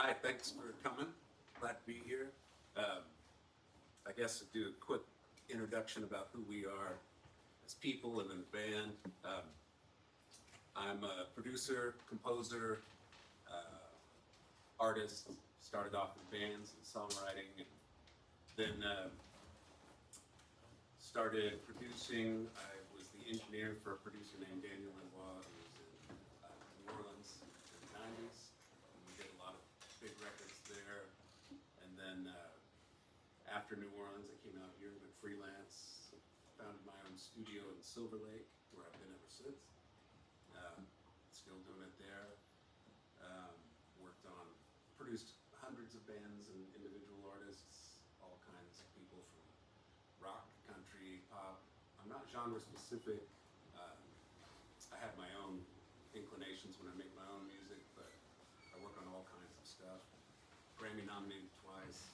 Hi, thanks for coming. Glad to be here. I guess to do a quick introduction about who we are as people and in the band. I'm a producer, composer, artist. Started off in bands and songwriting, and then started producing. I was the engineer for a producer named Daniel Lenoir, who was in New Orleans in the 90s. And we did a lot of big records there. And then after New Orleans, I came out here, went freelance, founded my own studio in Silver Lake, where I've been ever since. Still doing it there. Produced hundreds of bands and individual artists, all kinds of people from rock, country, pop. I'm not genre specific. I have my own inclinations when I make my own music, but I work on all kinds of stuff. Grammy-nominated twice.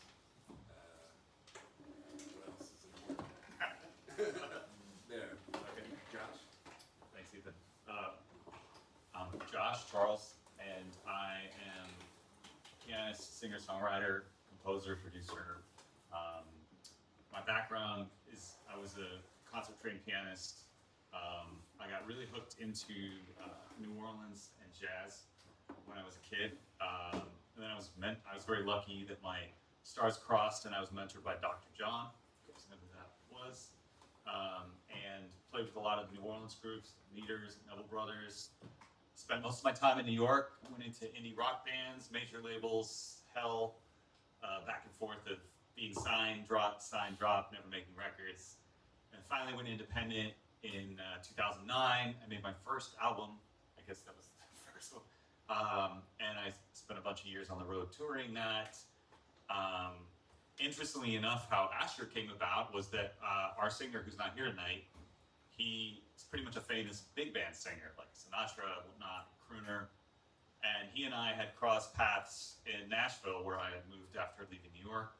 What else is in there? There. Okay, Josh. Thanks, Ethan. I'm Josh Charles, and I am pianist, singer, songwriter, composer, producer. My background is I was a concert trained pianist. I got really hooked into New Orleans and jazz when I was a kid. And then I was very lucky that my stars crossed and I was mentored by Dr. John, if you guys know who that was. And played with a lot of New Orleans groups, Meters, Neville Brothers. Spent most of my time in New York, went into indie rock bands, major labels, hell, back and forth of being signed, drop, never making records. And finally went independent in 2009. I made my first album, I guess that was the first one. And I spent a bunch of years on the road touring that. Interestingly enough, how ASHRR came about was that our singer, who's not here tonight, he is pretty much a famous big band singer, like Sinatra, whatnot, crooner. And he and I had crossed paths in Nashville, where I had moved after leaving New York.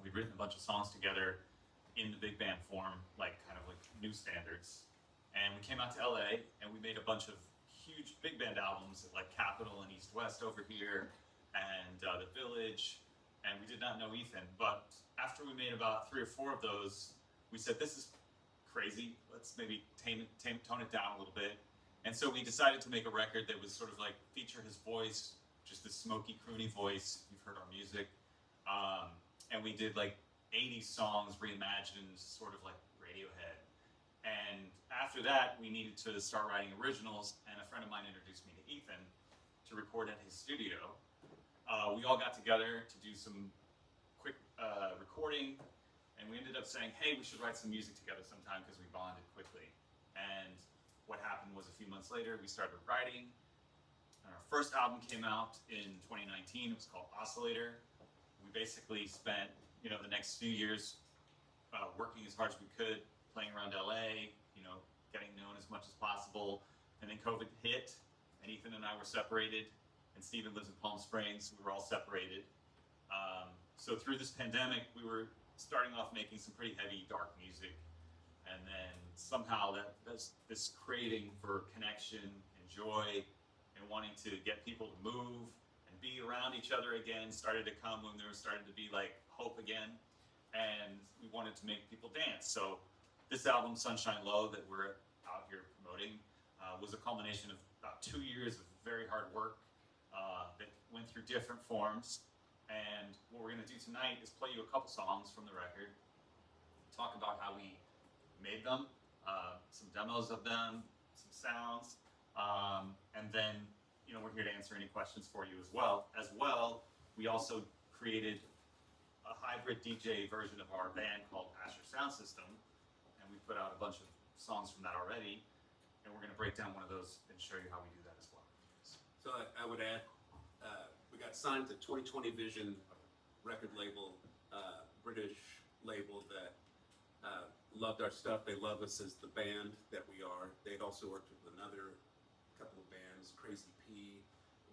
We'd written a bunch of songs together in the big band form, like kind of like new standards. And we came out to LA and we made a bunch of huge big band albums at like Capitol and East West over here and The Village. And we did not know Ethan, but after we made about 3 or 4 of those, we said, this is crazy, let's maybe tone it down a little bit. And so we decided to make a record that was sort of like feature his voice, just this smoky, croony voice. You've heard our music. And we did like 80 songs reimagined, sort of like Radiohead. And after that, we needed to start writing originals, and a friend of mine introduced me to Ethan to record at his studio. We all got together to do some quick recording, and we ended up saying, hey, we should write some music together sometime because we bonded quickly. And what happened was a few months later, we started writing. And our first album came out in 2019. It was called Oscillator. We basically spent, the next few years working as hard as we could, playing around LA, getting known as much as possible. And then COVID hit, and Ethan and I were separated, and Steven lives in Palm Springs. We were all separated. So through this pandemic, we were starting off making some pretty heavy, dark music. And then somehow this craving for connection and joy and wanting to get people to move and be around each other again started to come when there was starting to be like hope again. And we wanted to make people dance. So this album, Sunshine Low, that we're out here promoting, was a culmination of about 2 years of very hard work that went through different forms. And what we're going to do tonight is play you a couple songs from the record, talk about how we made them, some demos of them, some sounds, and then we're here to answer any questions for you as well. We also created a hybrid DJ version of our band called ASHRR Soundsystem, and we put out a bunch of songs from that already, and we're going to break down one of those and show you how we do that as well. So I would add, we got signed to 2020 Vision record label, British label that loved our stuff. They love us as the band that we are. They'd also worked with another couple of bands, Crazy P.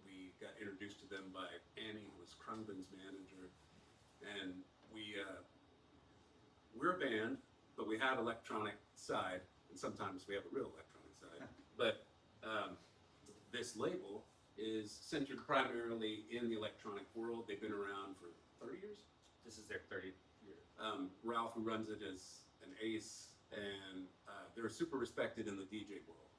We got introduced to them by Annie, who was Krungbin's manager. And we're a band, but we have electronic side, and sometimes we have a real electronic side. But this label is centered primarily in the electronic who runs it, is an ace, and they're super respected in the DJ world.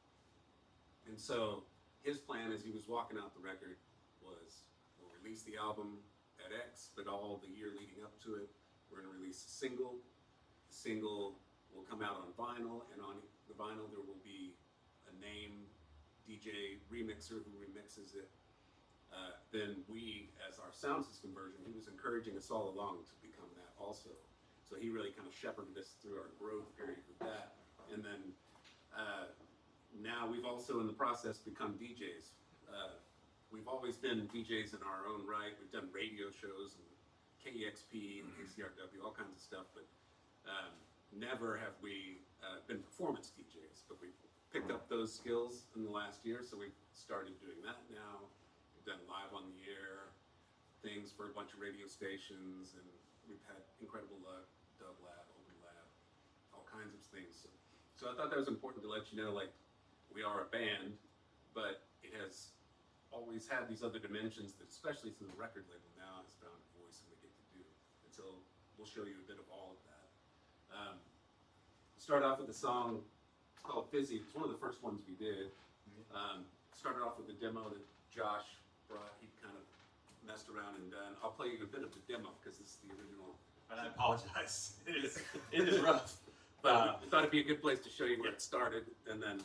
And so his plan as he was walking out the record was, we'll release the album at X, but all the year leading up to it, we're going to release a single. The single will come out on vinyl, and on the vinyl there will be a name DJ remixer who remixes it. Then we, as our sound system version, he was encouraging us all along to become that also. So he really kind of shepherded us through our growth period with that. And then now we've also in the process become DJs. We've always been DJs in our own right. We've done radio shows and KEXP and ASHRR, all kinds of stuff, but never have we been performance DJs. But we've picked up those skills in the last year, so we've started doing that now. We've done live on the air things for a bunch of radio stations, and we've had incredible luck, dublab, open lab, all kinds of things. So I thought that was important to let you know, like, we are a band, but it has always had these other dimensions that, especially through the record label now, has found a voice and we get to do. And so we'll show you a bit of all of that. Start off with a song called Fizzy. It's one of the first ones we did. Started off with a demo that Josh brought. He kind of messed around and done. I'll play you a bit of the demo because this is the original. And I apologize. It is rough. But we thought it'd be a good place to show you where it started, and then.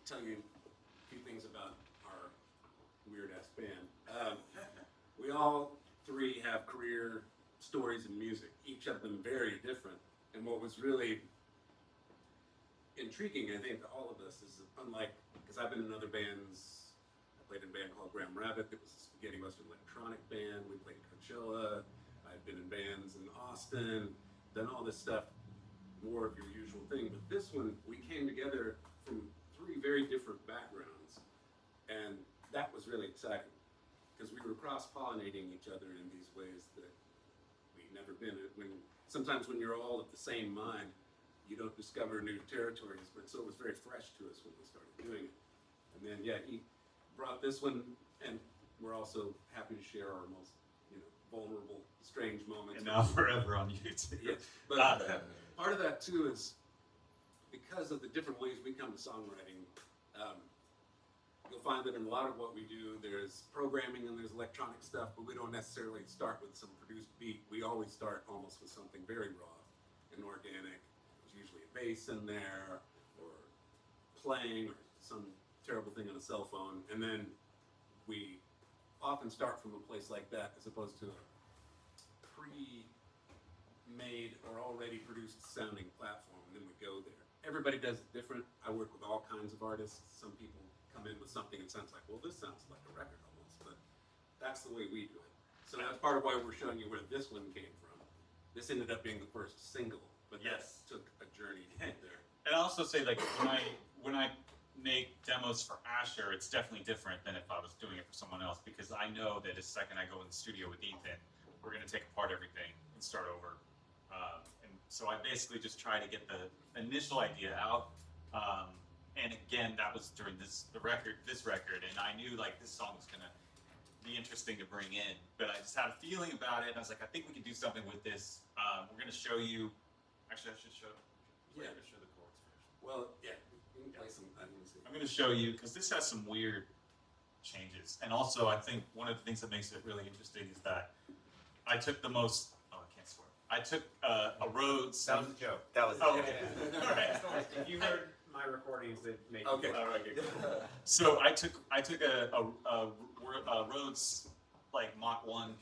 Tell you a few things about our weird-ass band. We all three have career stories in music, each of them very different. And what was really intriguing, I think, to all of us is unlike, because I've been in other bands. I played in a band called Graham Rabbit that was a spaghetti western electronic band. We played Coachella. I've been in bands in Austin, done all this stuff, more of your usual thing. But this one, we came together from three very different backgrounds, and that was really exciting because we were cross-pollinating each other in these ways that we'd never been. Sometimes when you're all of the same mind, you don't discover new territories, but so it was very fresh to us when we started doing it. And then, yeah, he brought this one, and we're also happy to share our most, vulnerable, strange moments. And now forever on YouTube. Yes, but part of that too is because of the different ways we come to songwriting. You'll find that in a lot of what we do, there's programming and there's electronic stuff, but we don't necessarily start with some produced beat. We always start almost with something very raw and organic. There's usually a bass in there, or playing, or some terrible thing on a cell phone, and then we often start from a place like that as opposed to a pre-made or already produced sounding platform, and then we go there. Everybody does it different. I work with all kinds of artists. Some people come in with something that sounds like, well, this sounds like a record almost, but that's the way we do it. So that's part of why we're showing you where this one came from. This ended up being the first single, but Yes. that took a journey to get there. And I'll also say, like, when I make demos for ASHRR, it's definitely different than if I was doing it for someone else, because I know that the second I go in the studio with Ethan, we're going to take apart everything and start over And so I basically just try to get the initial idea out. And again, that was during this record, and I knew like this song was gonna be interesting to bring in, but I just had a feeling about it, and I was like, I think we can do something with this. We're gonna show you. Actually, I should show. Yeah. I'm gonna show the chords first. Well, yeah, we can play some. I can see. I'm gonna show you because this has some weird changes, and also I think one of the things that makes it really interesting is that I took the most. Oh, I can't swear. I took a Rhodes. That was a joke. That was a Oh, joke. okay. All right. If you heard my recordings, that make Okay. All right, good. So I took a Rhodes like Mark 1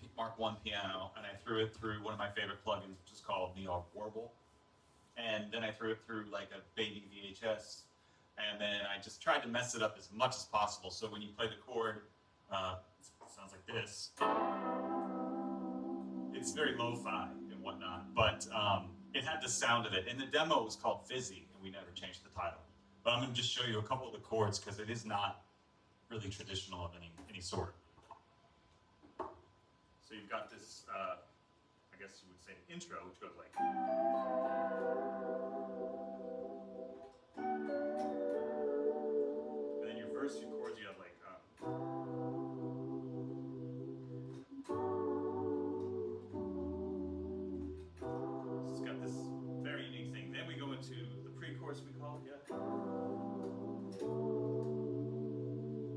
piano, and I threw it through one of my favorite plugins, which is called New York Warble, and then I threw it through like a baby VHS, and then I just tried to mess it up as much as possible. So when you play the chord, it sounds like this. It's very lo-fi and whatnot, but it had the sound of it. And the demo was called Fizzy, and we never changed the title. But I'm going to just show you a couple of the chords because it is not really traditional of any sort. So you've got this, I guess you would say, intro, which goes like. And then your verse, your chords, you have like. So it's got this very unique thing. Then we go into the pre-chorus, we call it, yeah.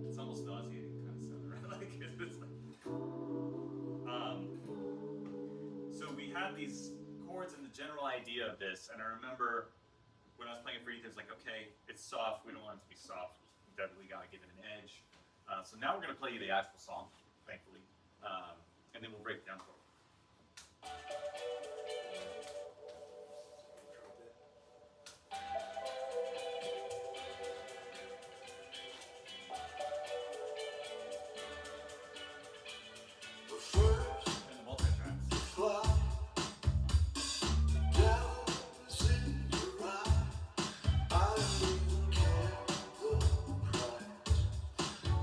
It's almost nauseating kind of sound, right? Like it's like. So we had these chords and the general idea of this, and I remember when I was playing it for Ethan, it was like, okay, it's soft. We don't want it to be soft. We definitely got to give it an edge. So now we're going to play you the actual song, thankfully, and then we'll break it down for you. And the multi-tracks.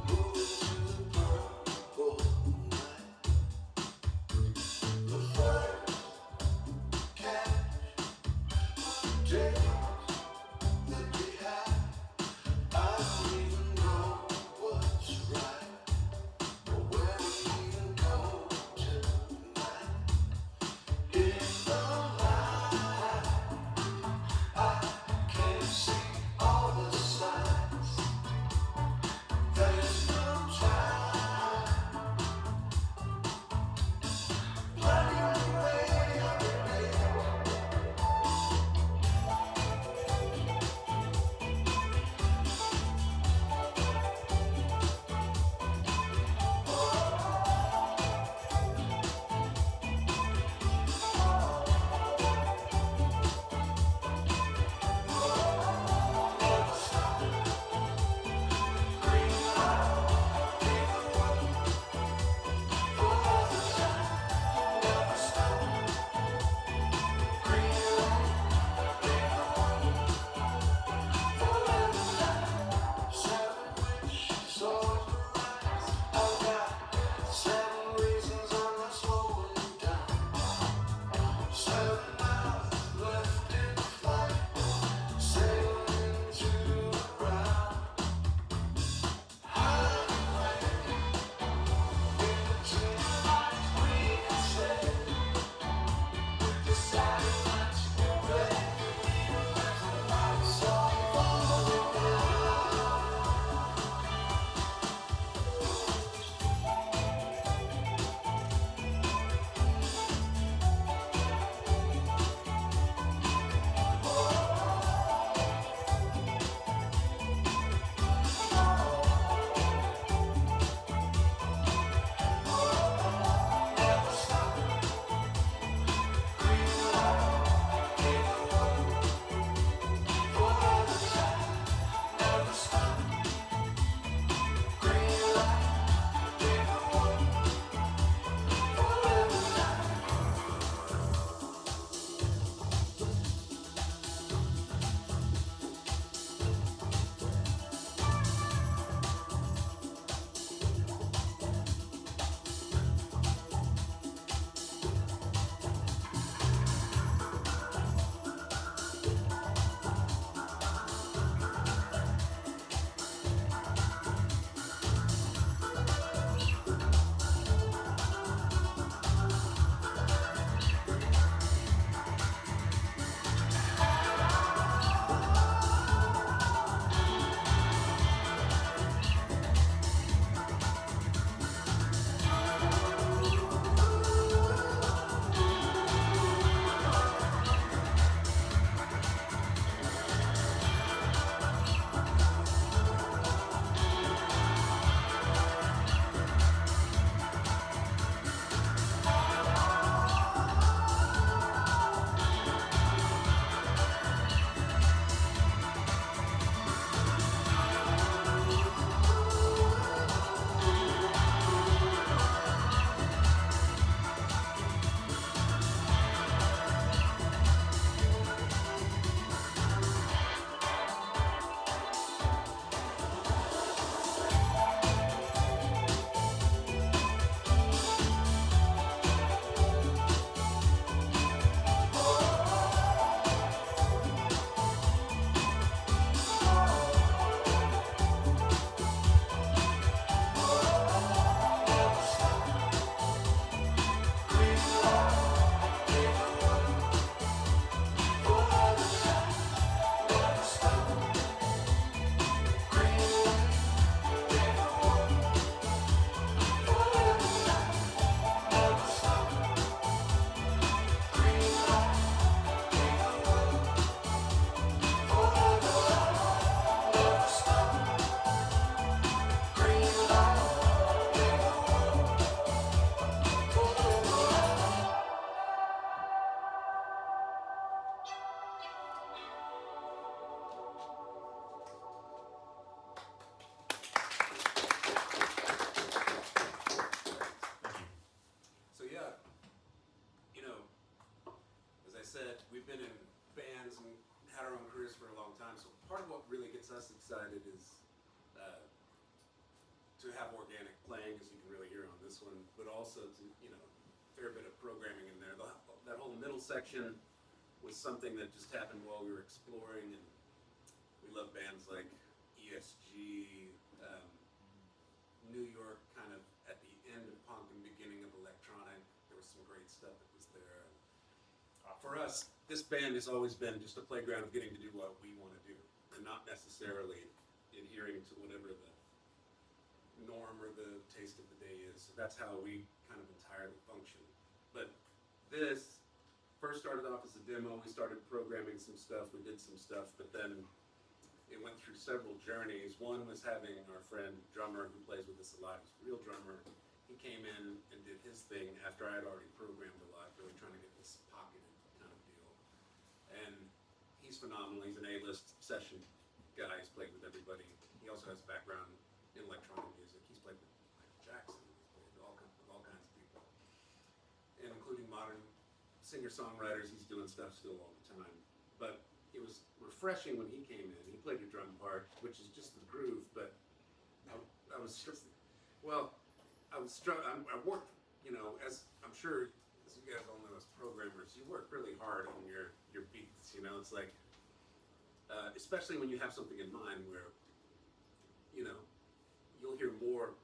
Moving to the purple. been in bands and had our own careers for a long time. So part of what really gets us excited is to have organic playing, as you can really hear on this one, but also to, you know, a fair bit of programming in there. That whole middle section was something that just happened while we were exploring, and we love bands like ESG, New York, kind of at the end of punk and beginning of electronic. There was some great stuff that was there. For us, this band has always been just a playground of getting to do what we want to do, and not necessarily adhering to whatever the norm or the taste of the day is. So that's how we kind of entirely function. But this first started off as a demo. We started programming some stuff, we did some stuff, but then it went through several journeys. One was having our friend drummer who plays with us a lot, he's a real drummer. He came in and did his thing after I had already programmed a lot, really trying to get this pocketed kind of deal. And he's phenomenal. He's an A-list session guy. He's played with everybody. He also has a background in electronic music. He's played with Michael Jackson. He's played with all kinds of people, and including modern singer-songwriters. He's doing stuff still all the time. But it was refreshing when he came in. He played a drum part, which is just the groove. But I was just, well, I worked, you know, as I'm sure, as you guys all know, as programmers, you work really hard on your beats. You know, it's like, especially when you have something in mind where, you know, you'll hear more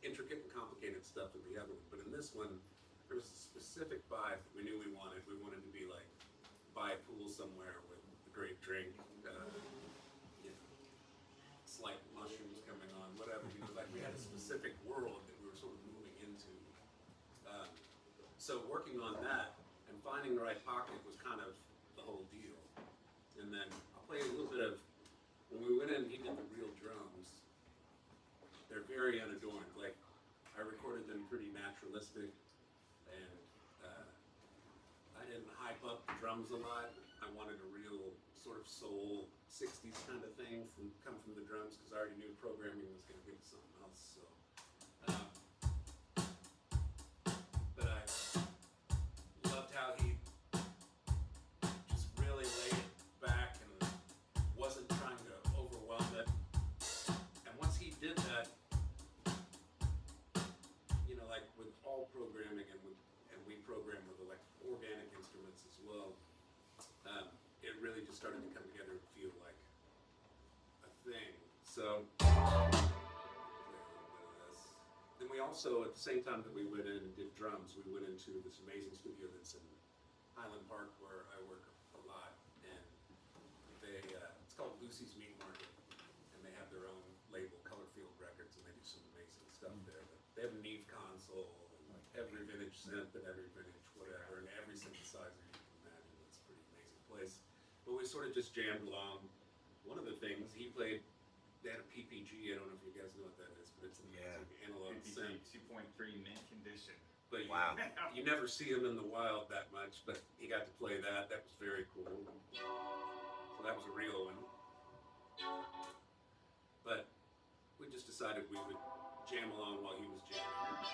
intricate and complicated stuff than the other one. But in this one, there was a specific vibe that we knew we wanted. We wanted to be like by a pool somewhere with a great drink, you know, slight mushrooms coming on, whatever. You know, like we had a specific world that we were sort of moving into. So working on that and finding the right pocket was kind of the whole deal. And then I'll play a little bit of, when we went in, he did the real drums. They're very unadorned. Like, I recorded them pretty naturalistic, and I didn't hype up the drums a lot. I wanted a real sort of soul 60s kind of thing come from the drums, because I already knew programming was going to give us something else. So, but I loved how he just really laid it back and wasn't trying to overwhelm it. And once he did that, you know, like with all programming, and we program with like organic instruments as well, it really just started to come together and feel like a thing. So play a little bit of this. Then we also, at the same time that we went in and did drums, we went into this amazing studio that's in Highland Park, where I work a lot, and it's called Lucy's Meat Market, and they have their own label, Colorfield Records, and they do some amazing stuff there. But they have a Neve console, and like every vintage synth and every vintage whatever, and every synthesizer you can imagine. It's a pretty amazing place. But we sort of just jammed along. One of the things he played, they had a PPG. I don't know if you guys know what that is, but it's an analog synth. 2.3 mint condition. But Wow. you never see him in the wild that much, but he got to play that. That was very cool. So that was a real one. But we just decided we would jam along while he was jamming.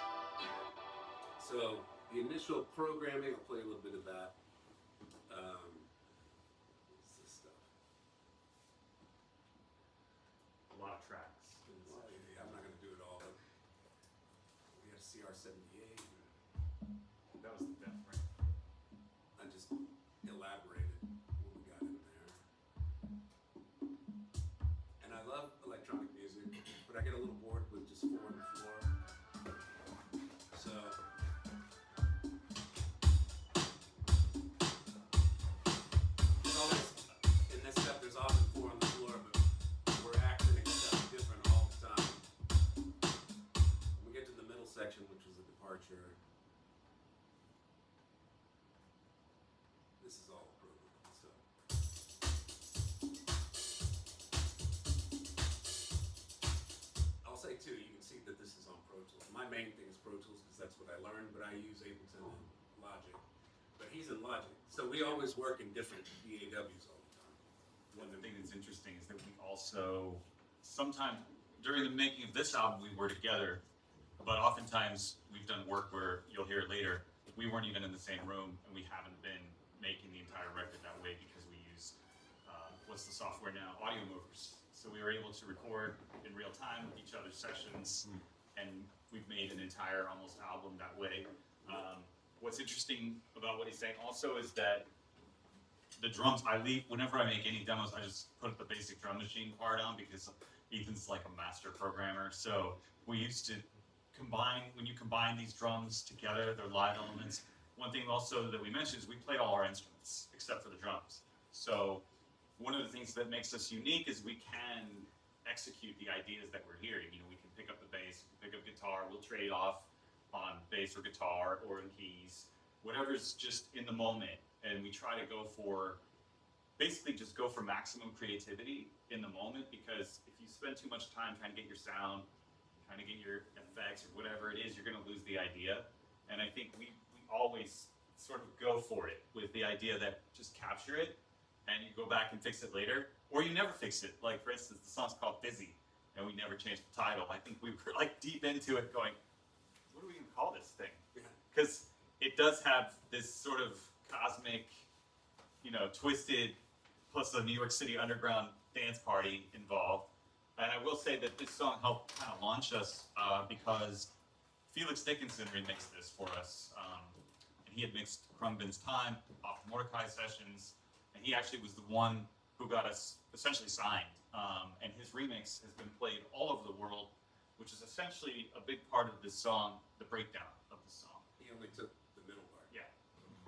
So the initial programming, I'll play a little bit of that. What's this stuff? A lot of tracks. I'm not going to do it all. But we had a CR78. That was the death ring. I just elaborated what we got in there. And I love electronic music, but I get a little bored with just 4 on the floor. So there's always, in this stuff, there's often 4 on the floor, but we're accenting stuff different all the time. When we get to the middle section, which was a departure, this is all programmed, so. I'll say too, you can see that this is on Pro Tools. My main thing is Pro Tools because that's what I learned, but I use Ableton and Logic. But he's in Logic, so we always work in different DAWs all the time. One thing that's interesting is that we also, sometimes during the making of this album, we were together, but oftentimes we've done work where you'll hear it later. We weren't even in the same room, and we haven't been making the entire record that way because we use what's the software now? Audio movers. So we were able to record in real time with each other's sessions, and we've made an entire almost album that way. What's interesting about what he's saying also is that the drums, whenever I make any demos, I just put the basic drum machine part on because Ethan's like a master programmer. So we used to when you combine these drums together, they're live elements. One thing also that we mentioned is we play all our instruments except for the drums. So one of the things that makes us unique is we can execute the ideas that we're hearing. You know, we can pick up the bass, pick up guitar, we'll trade off on bass or guitar or in keys, whatever's just in the moment. And we try to basically just go for maximum creativity in the moment, because if you spend too much time trying to get your sound, trying to get your effects or whatever it is, you're gonna lose the idea. And I think we always sort of go for it with the idea that just capture it and you go back and fix it later, or you never fix it. Like for instance, the song's called Busy and we never changed the title. I think we were like deep into it going, what are we gonna call this thing? Because it does have this sort of cosmic, you know, twisted, plus a New York City underground dance party involved. And I will say that this song helped kind of launch us because Felix Dickinson remixed this for us. And he had mixed Khruangbin's Time off the Mordecai sessions. And he actually was the one who got us essentially signed. And his remix has been played all over the world, which is essentially a big part of this song, the breakdown of the song. He only took the middle part. Yeah.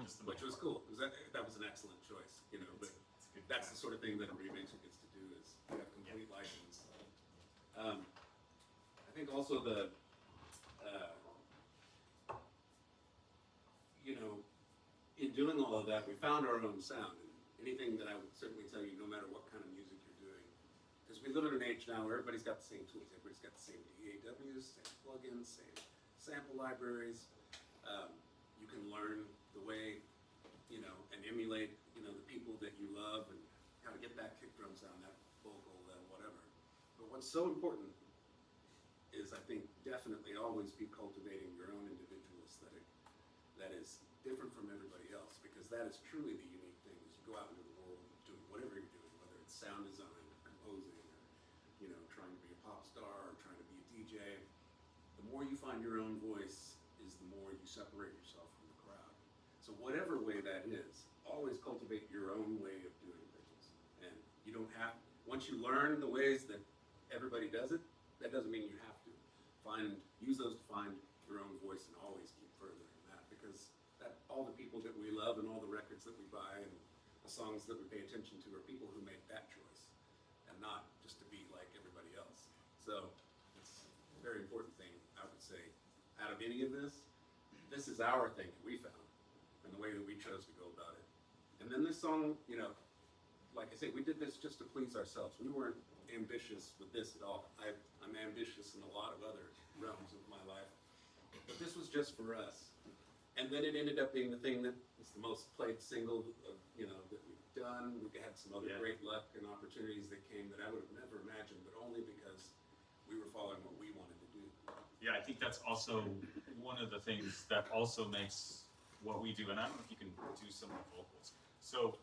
Just the Which middle was part. cool. That was an excellent choice, you know, but that's the sort of thing that a remixer gets to do, is you have complete license. I think also you know, in doing all of that, we found our own sound. And anything that I would certainly tell you, no matter what kind of music you're doing, because we live in an age now where everybody's got the same tools. Everybody's got the same DAWs, same plugins, same sample libraries. You can learn the way, you know, and emulate, you know, the people that you love and how to get that kick drum sound, that vocal, whatever. But what's so important is, I think, definitely always be cultivating your own individual aesthetic that is different from everybody else, because that is truly the unique thing as you go out into the world doing whatever you're doing, whether it's sound design or composing or, you know, trying to be a pop star or trying to be a DJ. The more you find your own voice is the more you separate yourself from the crowd. So whatever way that is, always cultivate your own way of doing things. And you don't have, once you learn the ways that everybody does it, that doesn't mean you have to. Use those to find your own voice and always keep furthering that, because that all the people that we love and all the records that we buy and the songs that we pay attention to are people who make that choice, and not just to be like everybody else. So it's a very important thing, I would say, out of any of this is our thing that we found and the way that we chose to go about it. And then this song, you know, like I say, we did this just to please ourselves. We weren't ambitious with this at all. I'm ambitious in a lot of other realms of my life, but this was just for us. And then it ended up being the thing that was the most played single, you know, that we've done. We had some other great luck and opportunities that came that I would have never imagined, but only because we were following what we wanted to do. Yeah, I think that's also one of the things that also makes what we do, and I don't know if you can do some of the vocals. So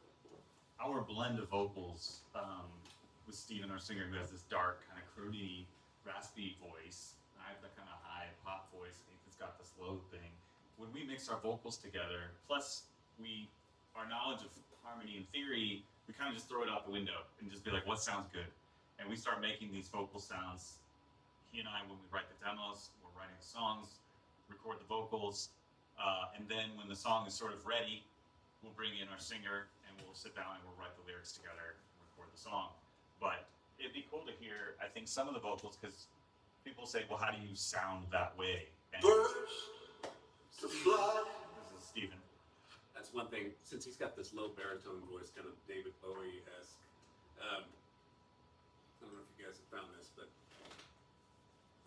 our blend of vocals with Steven, our singer, who has this dark, kind of croony, raspy voice. I have that kind of high pop voice. Ethan's got this low thing. When we mix our vocals together, plus our knowledge of harmony and theory, we kind of just throw it out the window and just be like, what sounds good? And we start making these vocal sounds. He and I, when we write the demos, we're writing the songs, record the vocals, and then when the song is sort of ready, we'll bring in our singer and we'll sit down and we'll write the lyrics together and record the song. But it'd be cool to hear, I think, some of the vocals, because people say, well, how do you sound that way? And this is Steven. That's one thing, since he's got this low baritone voice, kind of David Bowie-esque. I don't know if you guys have found this, but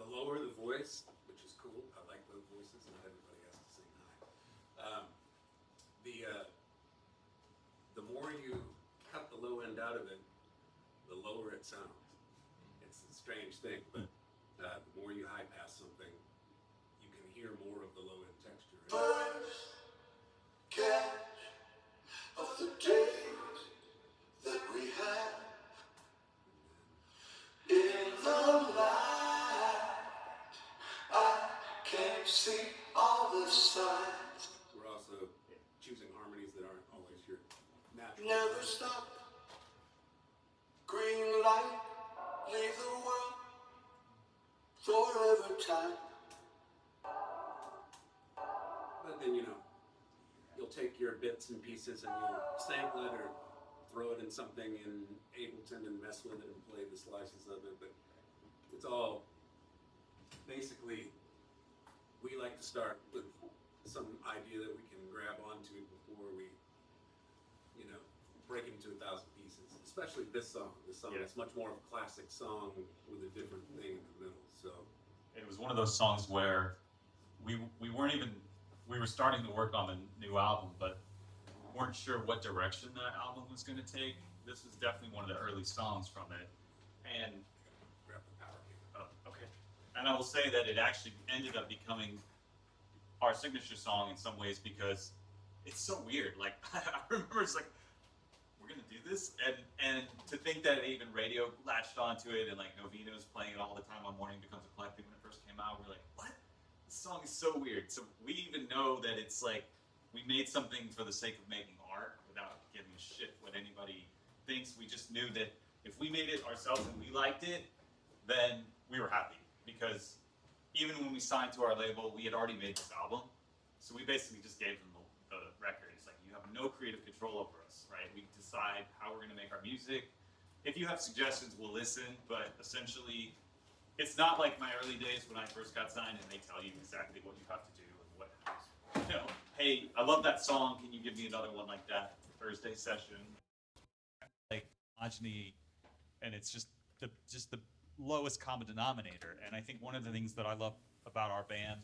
the lower the voice, which is cool, I like low voices, not everybody has to sing high. The more you cut the low end out of it, the lower it sounds. It's a strange thing, but the more you high pass something, you can hear more of the low end texture. First catch all the signs. We're also choosing harmonies that aren't always your natural. Never stop. Green light, leave the world forever time. But then, you know, you'll take your bits and pieces and you'll sample it or throw it in something in Ableton and mess with it and play the slices of it. But it's all basically, we like to start with some idea that we can grab onto before we, you know, break it into 1,000 pieces. Especially this song. This song is much more of a classic song with a different thing in the middle. So it was one of those songs where we weren't even, we were starting to work on the new album, but weren't sure what direction that album was going to take. This was definitely one of the early songs from it. And grab the power cable. oh, okay. And I will say that it actually ended up becoming our signature song in some ways because it's so weird. Like I remember it's like, we're gonna do this, and to think that even radio latched onto it, and like Novino was playing it all the time on Morning Becomes a Collective when it first came out. We're like, what? This song is so weird. So we even know that it's like we made something for the sake of making art without giving a shit what anybody thinks. We just knew that if we made it ourselves and we liked it, then we were happy. Because even when we signed to our label, we had already made this album, so we basically just gave them the record. It's like, you have no creative control over us, right? We decide how we're going to make our music. If you have suggestions, we'll listen, but essentially, it's not like my early days when I first got signed and they tell you exactly what you have to do and what, you know, hey, I love that song, can you give me another one like that Thursday session? Like, homogeneity, and it's just the lowest common denominator. And I think one of the things that I love about our band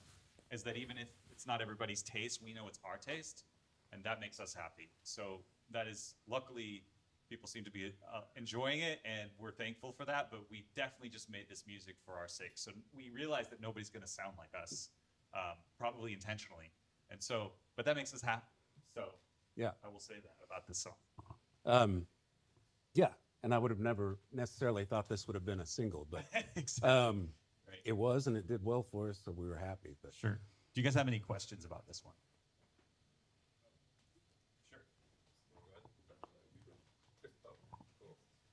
is that even if it's not everybody's taste, we know it's our taste, and that makes us happy. So that is, luckily, people seem to be enjoying it, and we're thankful for that, but we definitely just made this music for our sake. So we realize that nobody's gonna sound like us, probably intentionally. And so, but that makes us happy. So Yeah. I will say that about this song. Yeah, and I would have never necessarily thought this would have been a single, but Exactly. Right. it was, and it did well for us, so we were happy. But Sure. Do you guys have any questions about this one? Sure.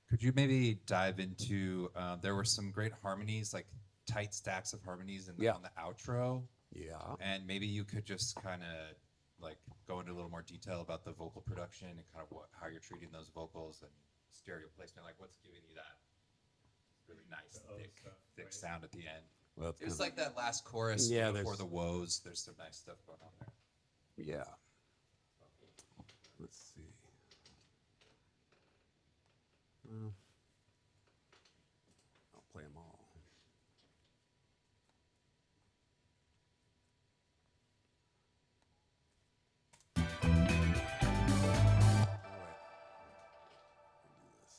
Could you maybe dive into, there were some great harmonies, like tight stacks of harmonies Yeah. on the outro, yeah, and maybe you could just kind of like go into a little more detail about the vocal production and kind of how you're treating those vocals and stereo placement, like what's giving you that really nice thick sound at the end. well, It was like that last chorus Yeah, before there's- the woes. There's some nice stuff going on there. yeah. Let's see. Well, I'll play them all. All right. Let me do this.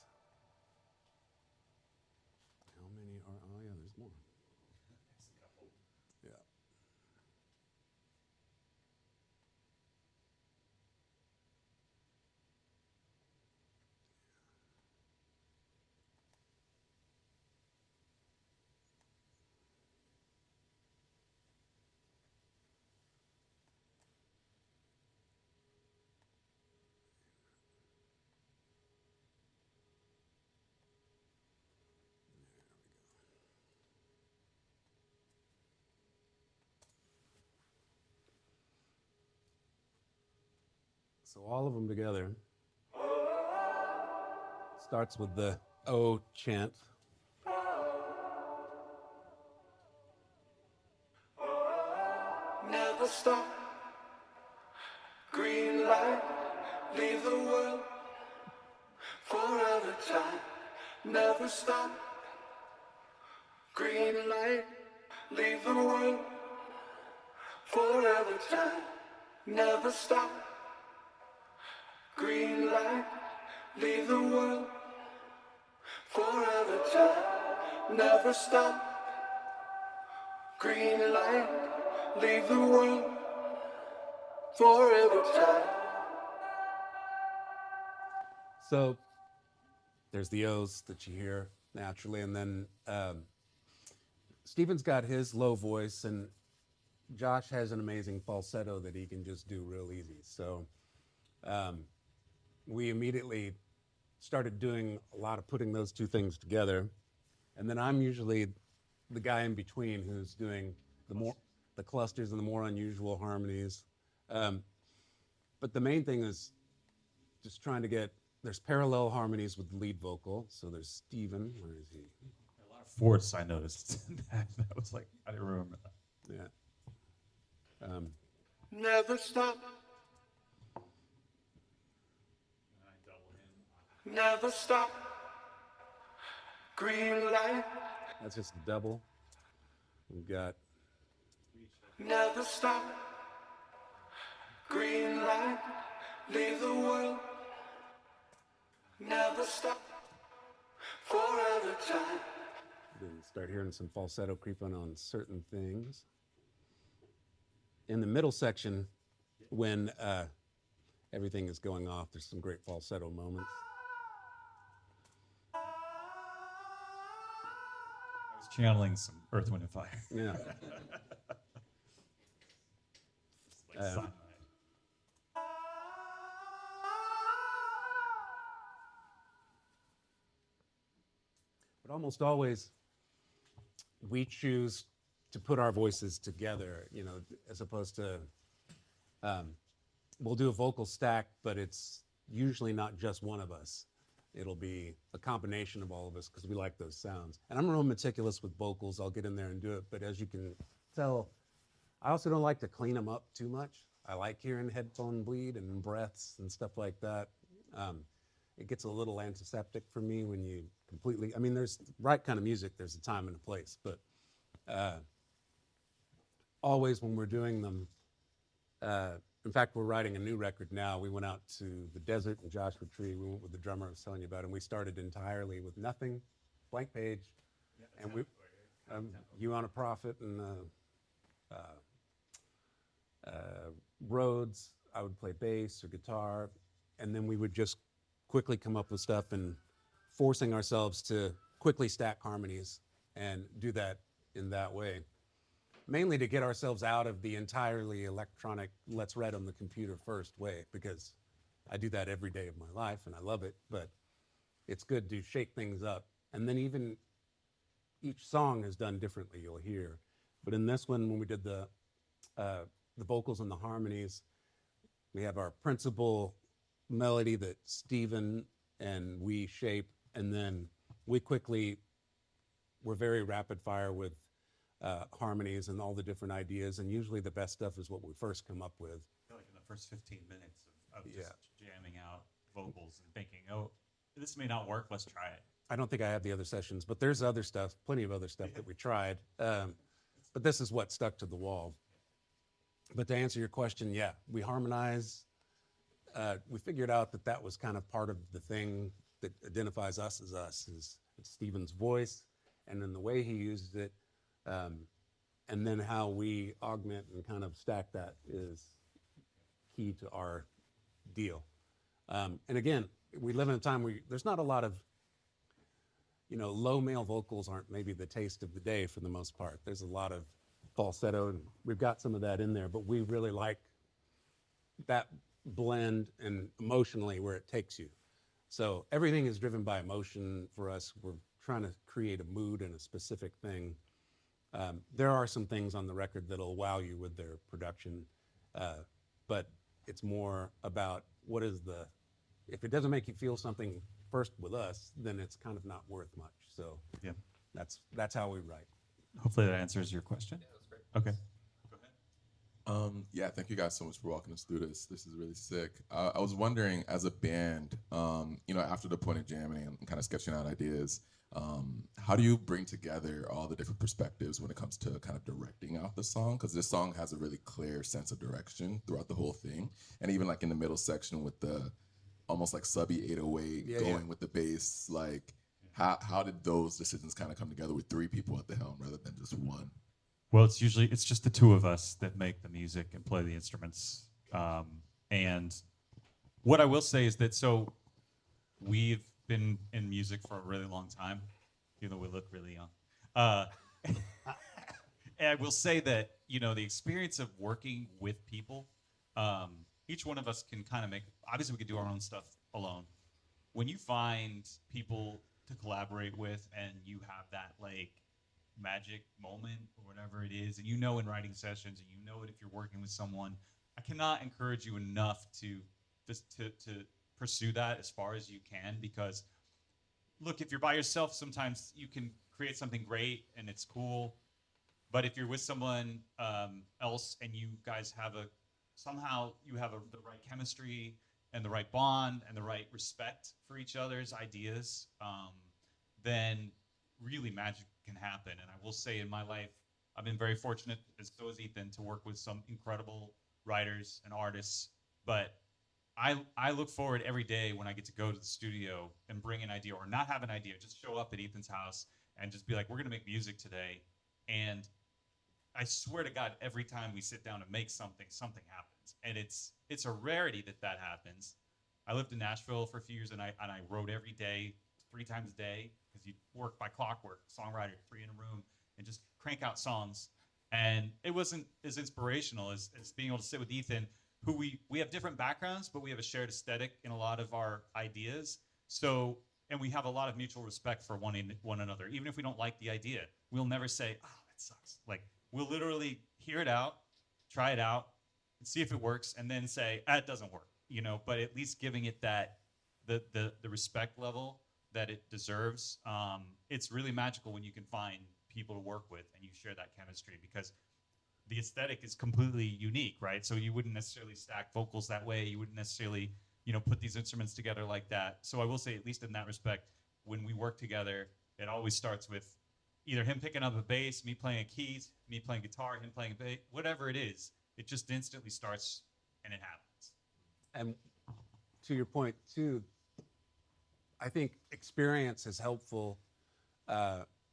How many are? Oh yeah, there's more. Yeah. So all of them together starts with the O chant. Never stop. Green light, leave the world forever time. Never stop. Green light, leave the world forever time. Never stop. Green light, leave the world forever time. Never stop. Green light, leave the world forever time. So there's the O's that you hear naturally, and then Stephen's got his low voice, and Josh has an amazing falsetto that he can just do real easy. So we immediately started doing a lot of putting those two things together. And then I'm usually the guy in between who's doing the clusters and the more unusual harmonies. But the main thing is just trying to get, there's parallel harmonies with the lead vocal. So there's Steven, where is he? A lot of fourths I noticed. That was like, I didn't remember that. Yeah. Never stop. Never stop. Green light. That's just a double. We've got Never stop. Green light. Leave the world. Never stop. Forever time. then start hearing some falsetto creeping on certain things. In the middle section, when everything is going off, there's some great falsetto moments. I was channeling some Earth, Wind, and Fire. Yeah. Like cyanide. But almost always, we choose to put our voices together, you know, as opposed to, we'll do a vocal stack, but it's usually not just one of us. It'll be a combination of all of us because we like those sounds. And I'm real meticulous with vocals. I'll get in there and do it. But as you can tell, I also don't like to clean them up too much. I like hearing headphone bleed and breaths and stuff like that. It gets a little antiseptic for me when you completely, I mean, there's the right kind of music, there's a time and a place, but always when we're doing them, in fact, we're writing a new record now. We went out to the desert in Joshua Tree. We went with the drummer I was telling you about, and we started entirely with nothing, blank page, and we, You on a Prophet and Rhodes. I would play bass or guitar, and then we would just quickly come up with stuff and forcing ourselves to quickly stack harmonies and do that in that way. Mainly to get ourselves out of the entirely electronic, let's write on the computer first way, because I do that every day of my life and I love it, but it's good to shake things up. And then even each song is done differently, you'll hear. But in this one, when we did the vocals and the harmonies, we have our principal melody that Stephen and we shape, and then we quickly, we're very rapid fire with harmonies and all the different ideas, and usually the best stuff is what we first come up with. I feel like in the first 15 minutes of just Yeah. jamming out vocals and thinking, oh, this may not work, let's try it. I don't think I have the other sessions, but there's other stuff, plenty of other stuff that we tried. But this is what stuck to the wall. But to answer your question, yeah, we harmonize. We figured out that that was kind of part of the thing that identifies us as us, is it's Stephen's voice, and then the way he uses it, and then how we augment and kind of stack that is key to our deal. And again, we live in a time where there's not a lot of, you know, low male vocals aren't maybe the taste of the day for the most part. There's a lot of falsetto, and we've got some of that in there, but we really like that blend and emotionally where it takes you. So everything is driven by emotion for us. We're trying to create a mood and a specific thing. There are some things on the record that'll wow you with their production, but it's more about what is the, if it doesn't make you feel something first with us, then it's kind of not worth much. So Yeah. that's how we write. Hopefully that answers your question. Yeah, that's great. Okay. Yeah, thank you guys so much for walking us through this. This is really sick. I was wondering, as a band, you know, after the point of jamming and kind of sketching out ideas, how do you bring together all the different perspectives when it comes to kind of directing out the song? Because this song has a really clear sense of direction throughout the whole thing. And even like in the middle section with the almost like subby 808 going with the bass, like how did those decisions kind of come together with three people at the helm rather than just one? Well, it's just the two of us that make the music and play the instruments. And what I will say is that, so we've been in music for a really long time, even though we look really young. I will say that, you know, the experience of working with people, each one of us can kind of make, obviously we could do our own stuff alone. When you find people to collaborate with and you have that like magic moment or whatever it is, and you know in writing sessions, and you know it if you're working with someone, I cannot encourage you enough to just to pursue that as far as you can, because look, if you're by yourself, sometimes you can create something great and it's cool. But if you're with someone else and you guys have somehow you have the right chemistry and the right bond and the right respect for each other's ideas, then really magic can happen. And I will say in my life, I've been very fortunate, as so is Ethan, to work with some incredible writers and artists. But I look forward every day when I get to go to the studio and bring an idea or not have an idea, just show up at Ethan's house and just be like, we're gonna make music today. And I swear to God, every time we sit down and make something, something happens. And it's a rarity that happens. I lived in Nashville for a few years, and I wrote every day, 3 times a day, because you work by clockwork, songwriter, 3 in a room, and just crank out songs. And it wasn't as inspirational as being able to sit with Ethan, who we have different backgrounds, but we have a shared aesthetic in a lot of our ideas. So, and we have a lot of mutual respect for one another. Even if we don't like the idea, we'll never say, oh, that sucks. Like, we'll literally hear it out, try it out, and see if it works, and then say, it doesn't work, you know, but at least giving it that, the respect level that it deserves. It's really magical when you can find people to work with and you share that chemistry, because the aesthetic is completely unique, right? So you wouldn't necessarily stack vocals that way. You wouldn't necessarily, you know, put these instruments together like that. So I will say, at least in that respect, when we work together, it always starts with either him picking up a bass, me playing keys, me playing guitar, him playing a bass, whatever it is, it just instantly starts and it happens. And to your point too, I think experience is helpful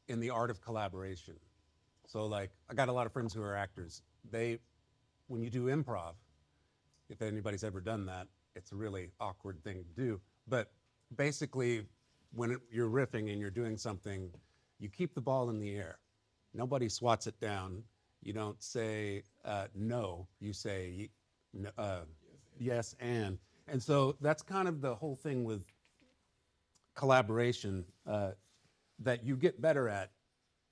in the art of collaboration. So like, I got a lot of friends who are actors. When you do improv, if anybody's ever done that, it's a really awkward thing to do. But basically, when you're riffing and you're doing something, you keep the ball in the air. Nobody swats it down. You don't say no. You say yes and. And so that's kind of the whole thing with collaboration that you get better at.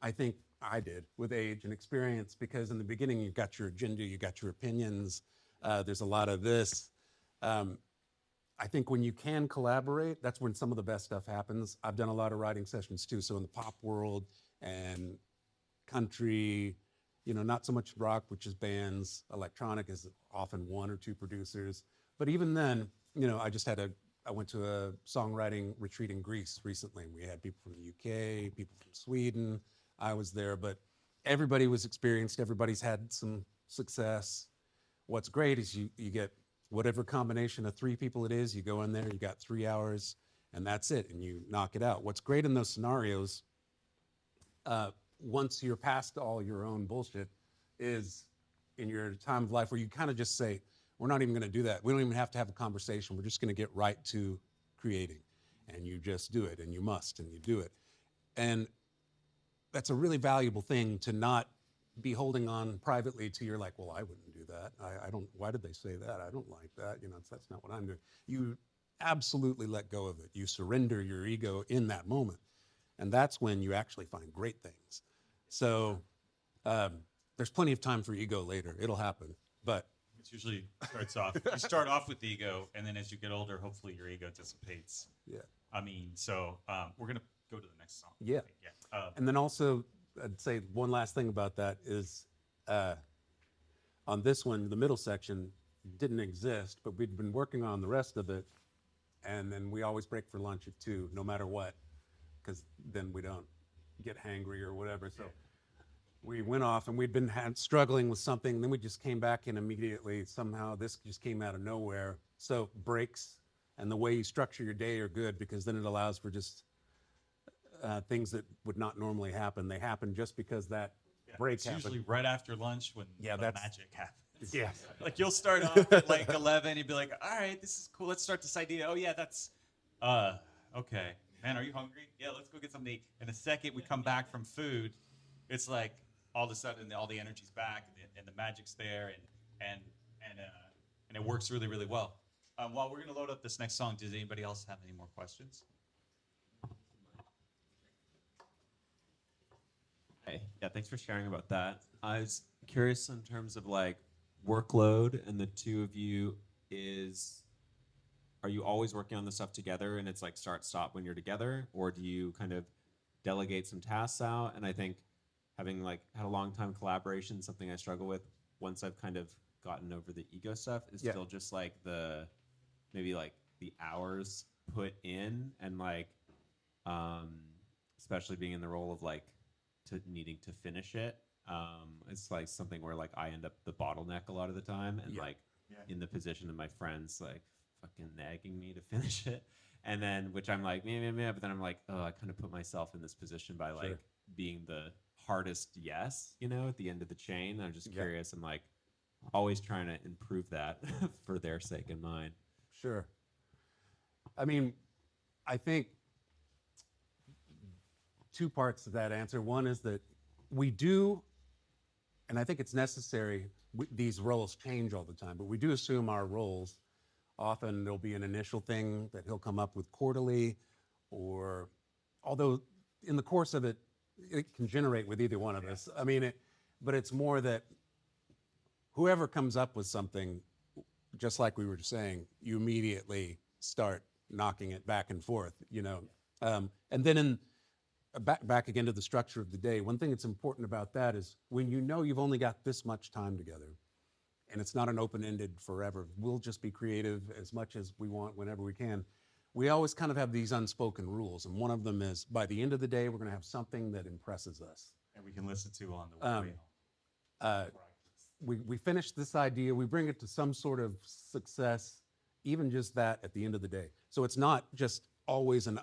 I think I did with age and experience, because in the beginning you've got your agenda, you got your opinions. There's a lot of this. I think when you can collaborate, that's when some of the best stuff happens. I've done a lot of writing sessions too. So in the pop world and country, you know, not so much rock, which is bands. Electronic is often 1 or 2 producers. But even then, you know, I went to a songwriting retreat in Greece recently. We had people from the UK, people from Sweden. I was there, but everybody was experienced. Everybody's had some success. What's great is you get whatever combination of 3 people it is, you go in there, you got 3 hours, and that's it, and you knock it out. What's great in those scenarios, once you're past all your own bullshit, is in your time of life where you kind of just say, we're not even gonna do that. We don't even have to have a conversation. We're just gonna get right to creating. And you just do it, and you must, and you do it. And that's a really valuable thing, to not be holding on privately to your like, well, I wouldn't do that. I don't, why did they say that? I don't like that. You know, that's not what I'm doing. You absolutely let go of it. You surrender your ego in that moment. And that's when you actually find great things. So there's plenty of time for ego later. It'll happen. But It usually starts off, you start off with the ego, and then as you get older, hopefully your ego dissipates. yeah. I mean, so we're gonna go to the next song. Yeah. Yeah. And then also, I'd say one last thing about that is on this one, the middle section didn't exist, but we'd been working on the rest of it. And then we always break for lunch at 2, no matter what, because then we don't get hangry or whatever. So we went off, and we'd been struggling with something. Then we just came back in immediately. Somehow this just came out of nowhere. So breaks and the way you structure your day are good, because then it allows for just things that would not normally happen. They happen just because that break It's happened. usually right after lunch when Yeah, the that's- magic happens. Yeah. Like you'll start off at like 11, you'd be like, all right, this is cool. Let's start this idea. Oh yeah, that's, okay. Man, are you hungry? Yeah, let's go get something to eat. In a second, we come back from food. It's like, all of a sudden all the energy's back and the magic's there and it works really, really well. While we're gonna load up this next song, does anybody else have any more questions? Hey, yeah, thanks for sharing about that. I was curious in terms of like workload and the two of you are you always working on the stuff together and it's like start stop when you're together, or do you kind of delegate some tasks out? And I think having like had a long time collaboration, something I struggle with once I've kind of gotten over the ego stuff is still just like maybe like the hours put in and like especially being in the role of like needing to finish it. It's like something where like I end up the bottleneck a lot of the time and like in the position of my friends like fucking nagging me to finish it, and then which I'm like meh, but then I'm like, oh, I kind of put myself in this position by like being the hardest at the end of the chain. I'm just curious. I'm like always trying to improve that for their sake and mine. Sure. I mean, I think two parts to that answer. One is that we do, and I think it's necessary, these roles change all the time, but we do assume our roles. Often there'll be an initial thing that he'll come up with quarterly, or although in the course of it, it can generate with either one of us. I mean, but it's more that whoever comes up with something, just like we were saying, you immediately start knocking it back and forth, and then back again to the structure of the day. One thing that's important about that is when you've only got this much time together, and it's not an open-ended forever. We'll just be creative as much as we want whenever we can. We always kind of have these unspoken rules, and one of them is by the end of the day, we're going to have something that impresses us. And we can listen to on the way. We finish this idea, we bring it to some sort of success, even just that at the end of the day. So it's not just always an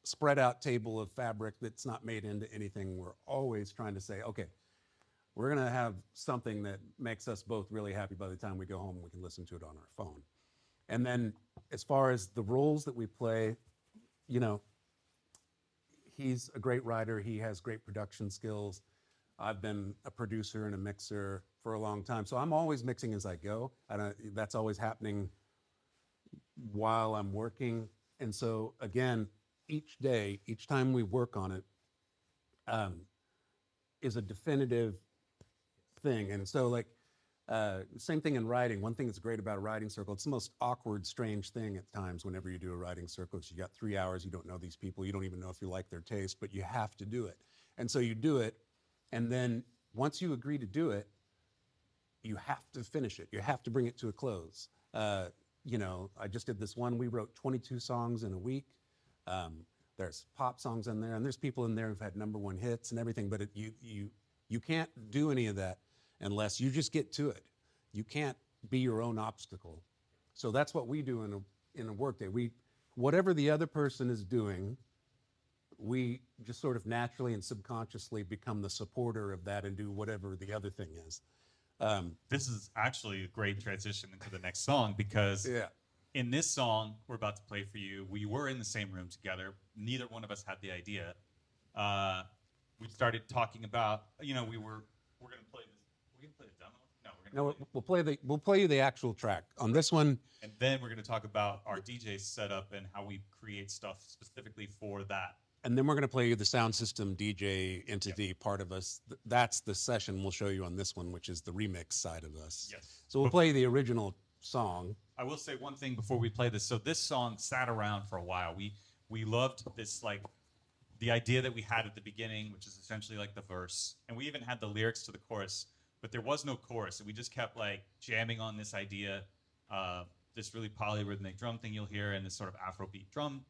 spread out table of fabric that's not made into anything. We're always trying to say, okay, we're going to have something that makes us both really happy by the time we go home and we can listen to it on our phone. And then as far as the roles that we play, he's a great writer. He has great production skills. I've been a producer and a mixer for a long time. So I'm always mixing as I go. That's always happening while I'm working. And so again, each day, each time we work on it, is a definitive thing. And so like, same thing in writing. One thing that's great about a writing circle, it's the most awkward, strange thing at times whenever you do a writing circle, because you got 3 hours, you don't know these people, you don't even know if you like their taste, but you have to do it. And so you do it, and then once you agree to do it, you have to finish it. You have to bring it to a close. I just did this one, we wrote 22 songs in a week. There's pop songs in there, and there's people in there who've had #1 hits and everything, but you can't do any of that unless you just get to it. You can't be your own obstacle. So that's what we do in a workday. Whatever the other person is doing, we just sort of naturally and subconsciously become the supporter of that and do whatever the other thing is. This is actually a great transition into the next song, because in this song we're about to play for you, we were in the same room together. Neither one of us had the idea. We started talking about, we're going to play this. We're going to play the demo? No, we're going to We'll play you the actual track on this one. And then we're going to talk about our DJ setup and how we create stuff specifically for that. And then we're going to play you the sound system DJ entity part of us. That's the session we'll show you on this one, which is the remix side of us. Yes. So we'll play you the original song. I will say one thing before we play this. So this song sat around for a while. We loved this, like, the idea that we had at the beginning, which is essentially like the verse. And we even had the lyrics to the chorus, but there was no chorus. And we just kept like jamming on this idea, this really polyrhythmic drum thing you'll hear, and this sort of Afrobeat drum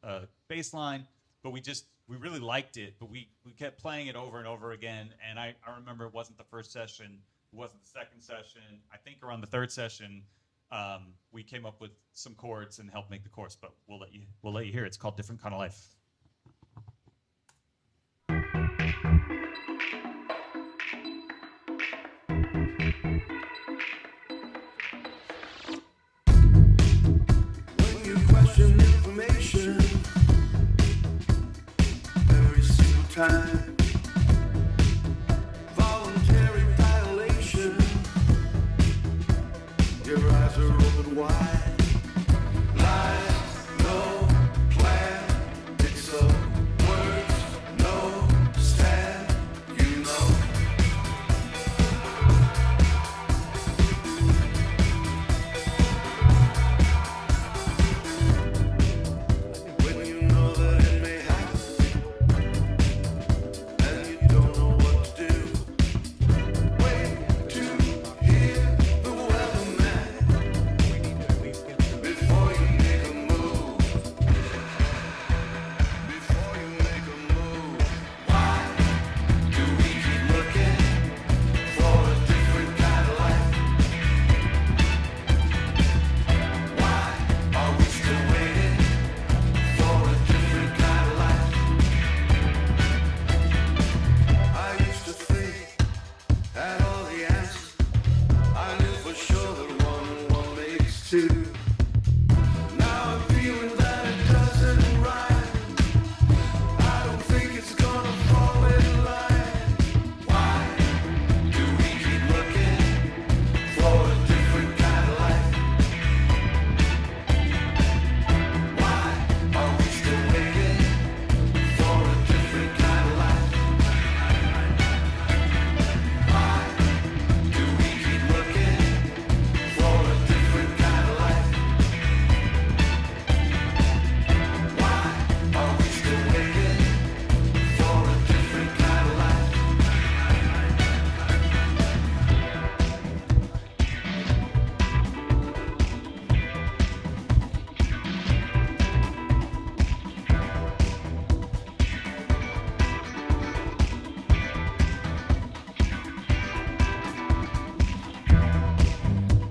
bass line. But we really liked it, but we kept playing it over and over again. And I remember it wasn't the first session, it wasn't the second session. I think around the third session, we came up with some chords and helped make the chorus. But we'll let you hear it. It's called Different Kind of Life. When you question information every single time, follow your eyes are open wide. Lies, no plan, it's a words, no stand, you know. When you know that it may happen, and you don't know what to do. Wait to hear the weatherman before you make a move. Before you make a move. Why do we keep looking for a different kind of life? Why are we still waiting for a different kind of life? I used to think had all the answers. I knew for sure that 1 and 1 makes 2. Now I'm feeling that it doesn't rhyme. I don't think it's gonna fall in line. Why do we keep looking for a different kind of life? Why are we still waiting for a different kind of life? Why do we keep looking for a different kind of life? Why are we still waiting for a different kind of life?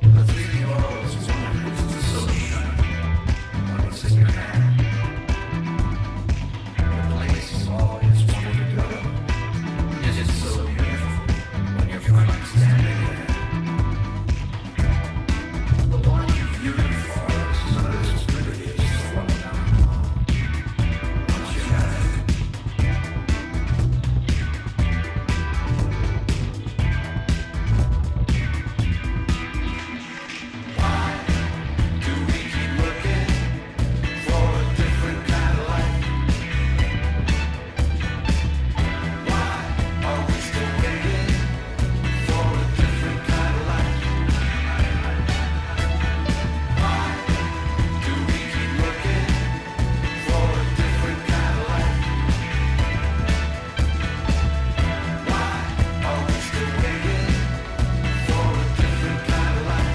The thing you always wonder is the solution. What's in your hand? The place you always wanted to go. Is it so beautiful when you're finally standing there? The one you viewed before is not as pretty as the one now. Once you have it. Why do we keep looking for a different kind of life? Why are we still waiting for a different kind of life? Why do we keep looking for a different kind of life? Why are we still waiting for a different kind of life?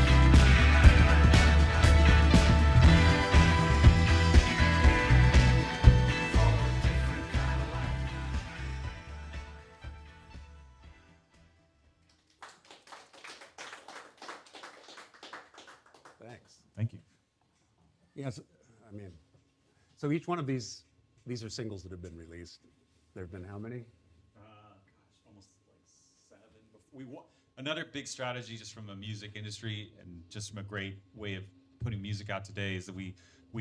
Thanks. Thank you. Yes, I mean, so each one of these are singles that have been released. There have been how many? Almost like 7. Another big strategy just from a music industry and just from a great way of putting music out today is that we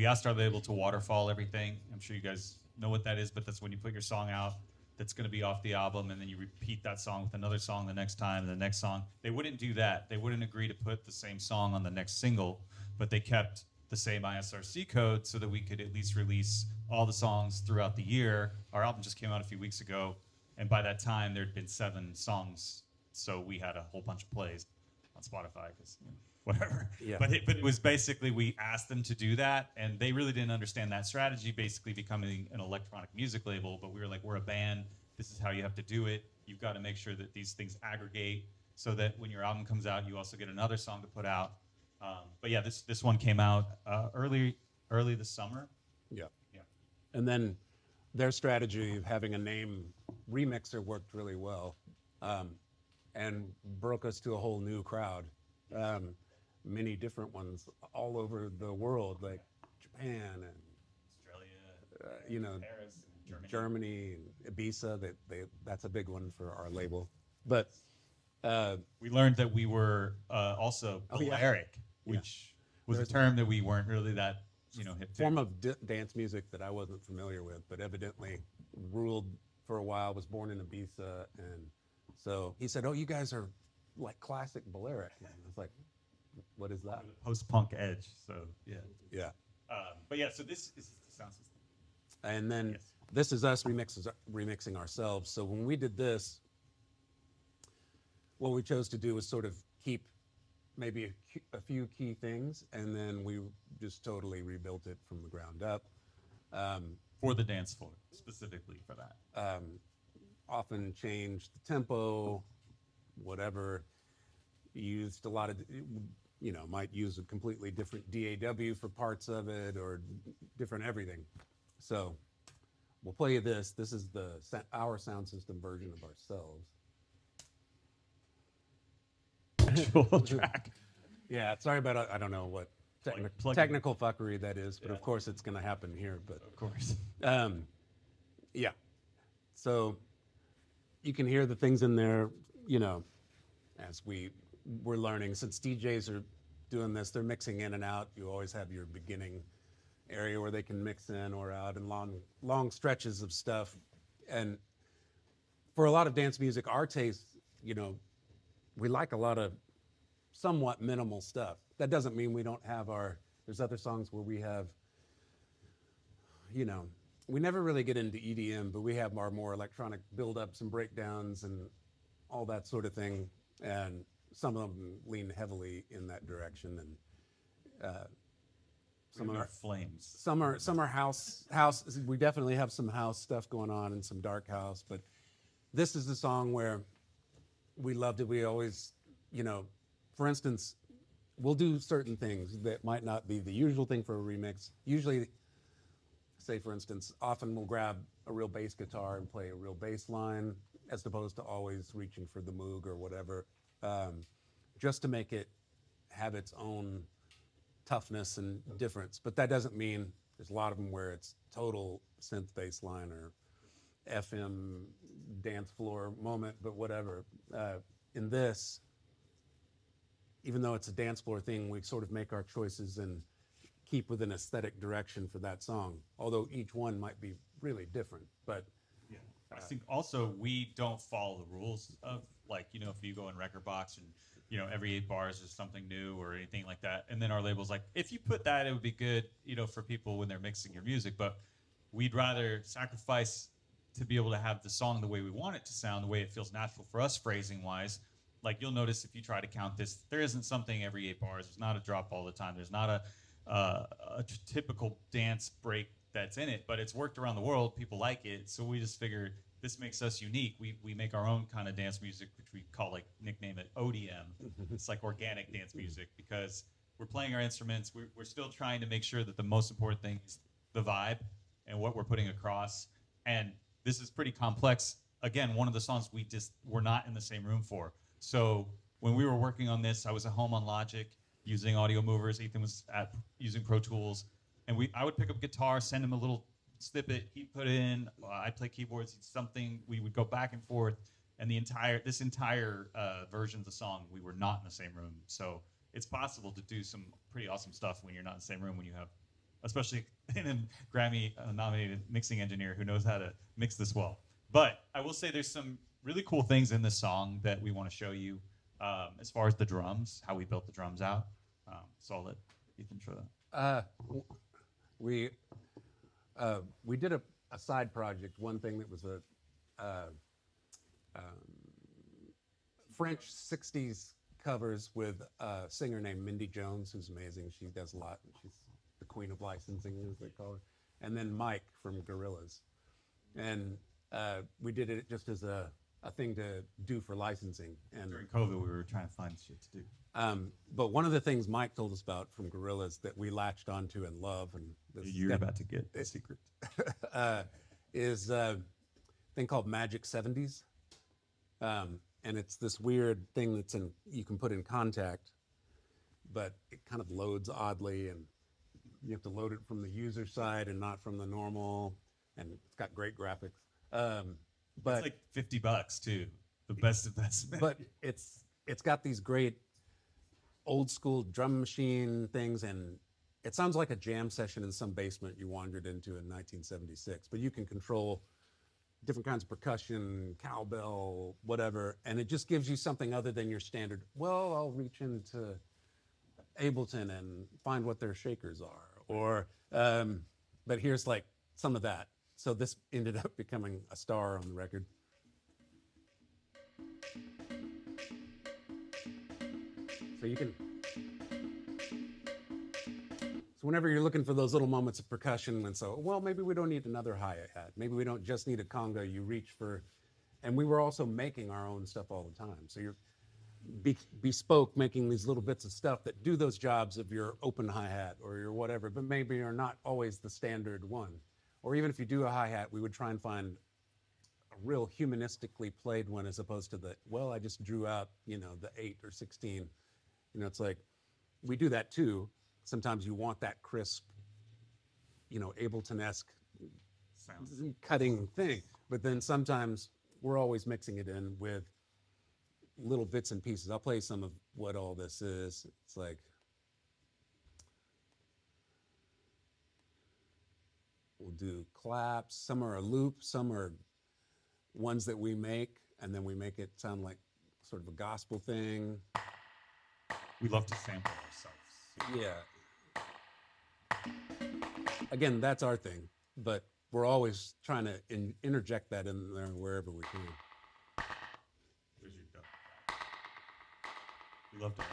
asked our label to waterfall everything. I'm sure you guys know what that is, but that's when you put your song out that's going to be off the album and then you repeat that song with another song the next time and the next song. They wouldn't do that. They wouldn't agree to put the same song on the next single, but they kept the same ISRC code so that we could at least release all the songs throughout the year. Our album just came out a few weeks ago, and by that time there'd been 7 songs, so we had a whole bunch of plays on Spotify because whatever. Yeah. But it was basically we asked them to do that, and they really didn't understand that strategy, basically becoming an electronic music label. But we were like, we're a band. This is how you have to do it. You've got to make sure that these things aggregate so that when your album comes out, you also get another song to put out. But yeah, this one came out early this summer. Yeah. Yeah. And then their strategy of having a name remixer worked really well, and broke us to a whole new crowd. Many different ones all over the world, like Japan and Australia, Paris, and Germany, and Ibiza. That's a big one for our label. But we learned that we were also Balearic, which was a term that we weren't really that hip to. Form of dance music that I wasn't familiar with, but evidently ruled for a while. Was born in Ibiza, and so he said, "Oh, you guys are like classic Balearic." And I was like, What is that? Post-punk edge. So yeah. Yeah. But yeah, so this is the sound system. And then Yes. this is us remixing ourselves. So when we did this, what we chose to do was sort of keep maybe a few key things, and then we just totally rebuilt it from the ground up. For the dance floor, specifically for that. Often changed the tempo, whatever. Used a lot of, might use a completely different DAW for parts of it, or different everything. So we'll play you this. This is our sound system version of ourselves. Actual track. Yeah, sorry about, I don't know what plug it. technical fuckery that is, but of course it's going to happen here. But Of course. yeah, so you can hear the things in there, as we're learning. Since DJs are doing this, they're mixing in and out. You always have your beginning area where they can mix in or out, and long stretches of stuff. And for a lot of dance music, our taste, we like a lot of somewhat minimal stuff. That doesn't mean we don't have there's other songs where we have, we never really get into EDM, but we have our more electronic build-ups and breakdowns and all that sort of thing. And some of them lean heavily in that direction. And some are flames. Some are house. We definitely have some house stuff going on and some dark house. But this is the song where we loved it. We always, for instance, we'll do certain things that might not be the usual thing for a remix. Usually, say for instance, often we'll grab a real bass guitar and play a real bass line, as opposed to always reaching for the Moog or whatever, just to make it have its own toughness and difference. But that doesn't mean there's a lot of them where it's total synth bass line or FM dance floor moment, but whatever. In this, even though it's a dance floor thing, we sort of make our choices and keep with an aesthetic direction for that song, although each one might be really different. But Yeah. I think also we don't follow the rules of, like, if you go in Record Box and, every 8 bars is something new or anything like that. And then our label's like, if you put that, it would be good, for people when they're mixing your music. But we'd rather sacrifice to be able to have the song the way we want it to sound, the way it feels natural for us, phrasing wise. Like, you'll notice if you try to count this, there isn't something every 8 bars. There's not a drop all the time. There's not a typical dance break that's in it, but it's worked around the world. People like it. So we just figured this makes us unique. We make our own kind of dance music, which we call, nickname it ODM. It's like organic dance music, because we're playing our instruments. We're still trying to make sure that the most important thing is the vibe and what we're putting across. And this is pretty complex. Again, one of the songs we're not in the same room for. So when we were working on this, I was at home on Logic using audio movers. Ethan was using Pro Tools. And I would pick up guitar, send him a little snippet, he'd put in, I'd play keyboards, something, we would go back and forth. And this entire version of the song, we were not in the same room. So it's possible to do some pretty awesome stuff when you're not in the same room, when you have, especially in a Grammy-nominated mixing engineer who knows how to mix this well. But I will say there's some really cool things in this song that we want to show you, as far as the drums, how we built the drums out. So I'll let Ethan show that. We did a side project, one thing that was a French 60s covers with a singer named Mindy Jones, who's amazing. She does a lot. She's the queen of licensing, as they call her. And then Mike from Gorillaz. And we did it just as a thing to do for licensing. And During COVID, we were trying to find shit to do. but one of the things Mike told us about from Gorillaz that we latched onto and love, and this You're about to get a secret. is a thing called Magic 70s. And it's this weird thing you can put in contact, but it kind of loads oddly, and you have to load it from the user side and not from the normal, and it's got great graphics. But It's like $50 too. The best investment. but it's got these great old school drum machine things, and it sounds like a jam session in some basement you wandered into in 1976. But you can control different kinds of percussion, cowbell, whatever, and it just gives you something other than your standard, well, I'll reach into Ableton and find what their shakers are, or but here's like some of that. So this ended up becoming a star on the record. So you can. So whenever you're looking for those little moments of percussion, and so, well, maybe we don't need another hi-hat. Maybe we don't just need a conga. You reach for, and we were also making our own stuff all the time. So you're bespoke, making these little bits of stuff that do those jobs of your open hi-hat or your whatever, but maybe are not always the standard one. Or even if you do a hi-hat, we would try and find a real humanistically played one as opposed to the, well, I just drew out, you know, the 8 or 16. You know, it's like, we do that too. Sometimes you want that crisp, you know, Ableton-esque cutting thing. But then sometimes we're always mixing it in with little bits and pieces. I'll play some of what all this is. It's like, we'll do claps. Some are a loop. Some are ones that we make, and then we make it sound like sort of a gospel thing. We love to sample ourselves. Yeah. Again, that's our thing, but we're always trying to interject that in there wherever we can. Where's your dub? We love dub.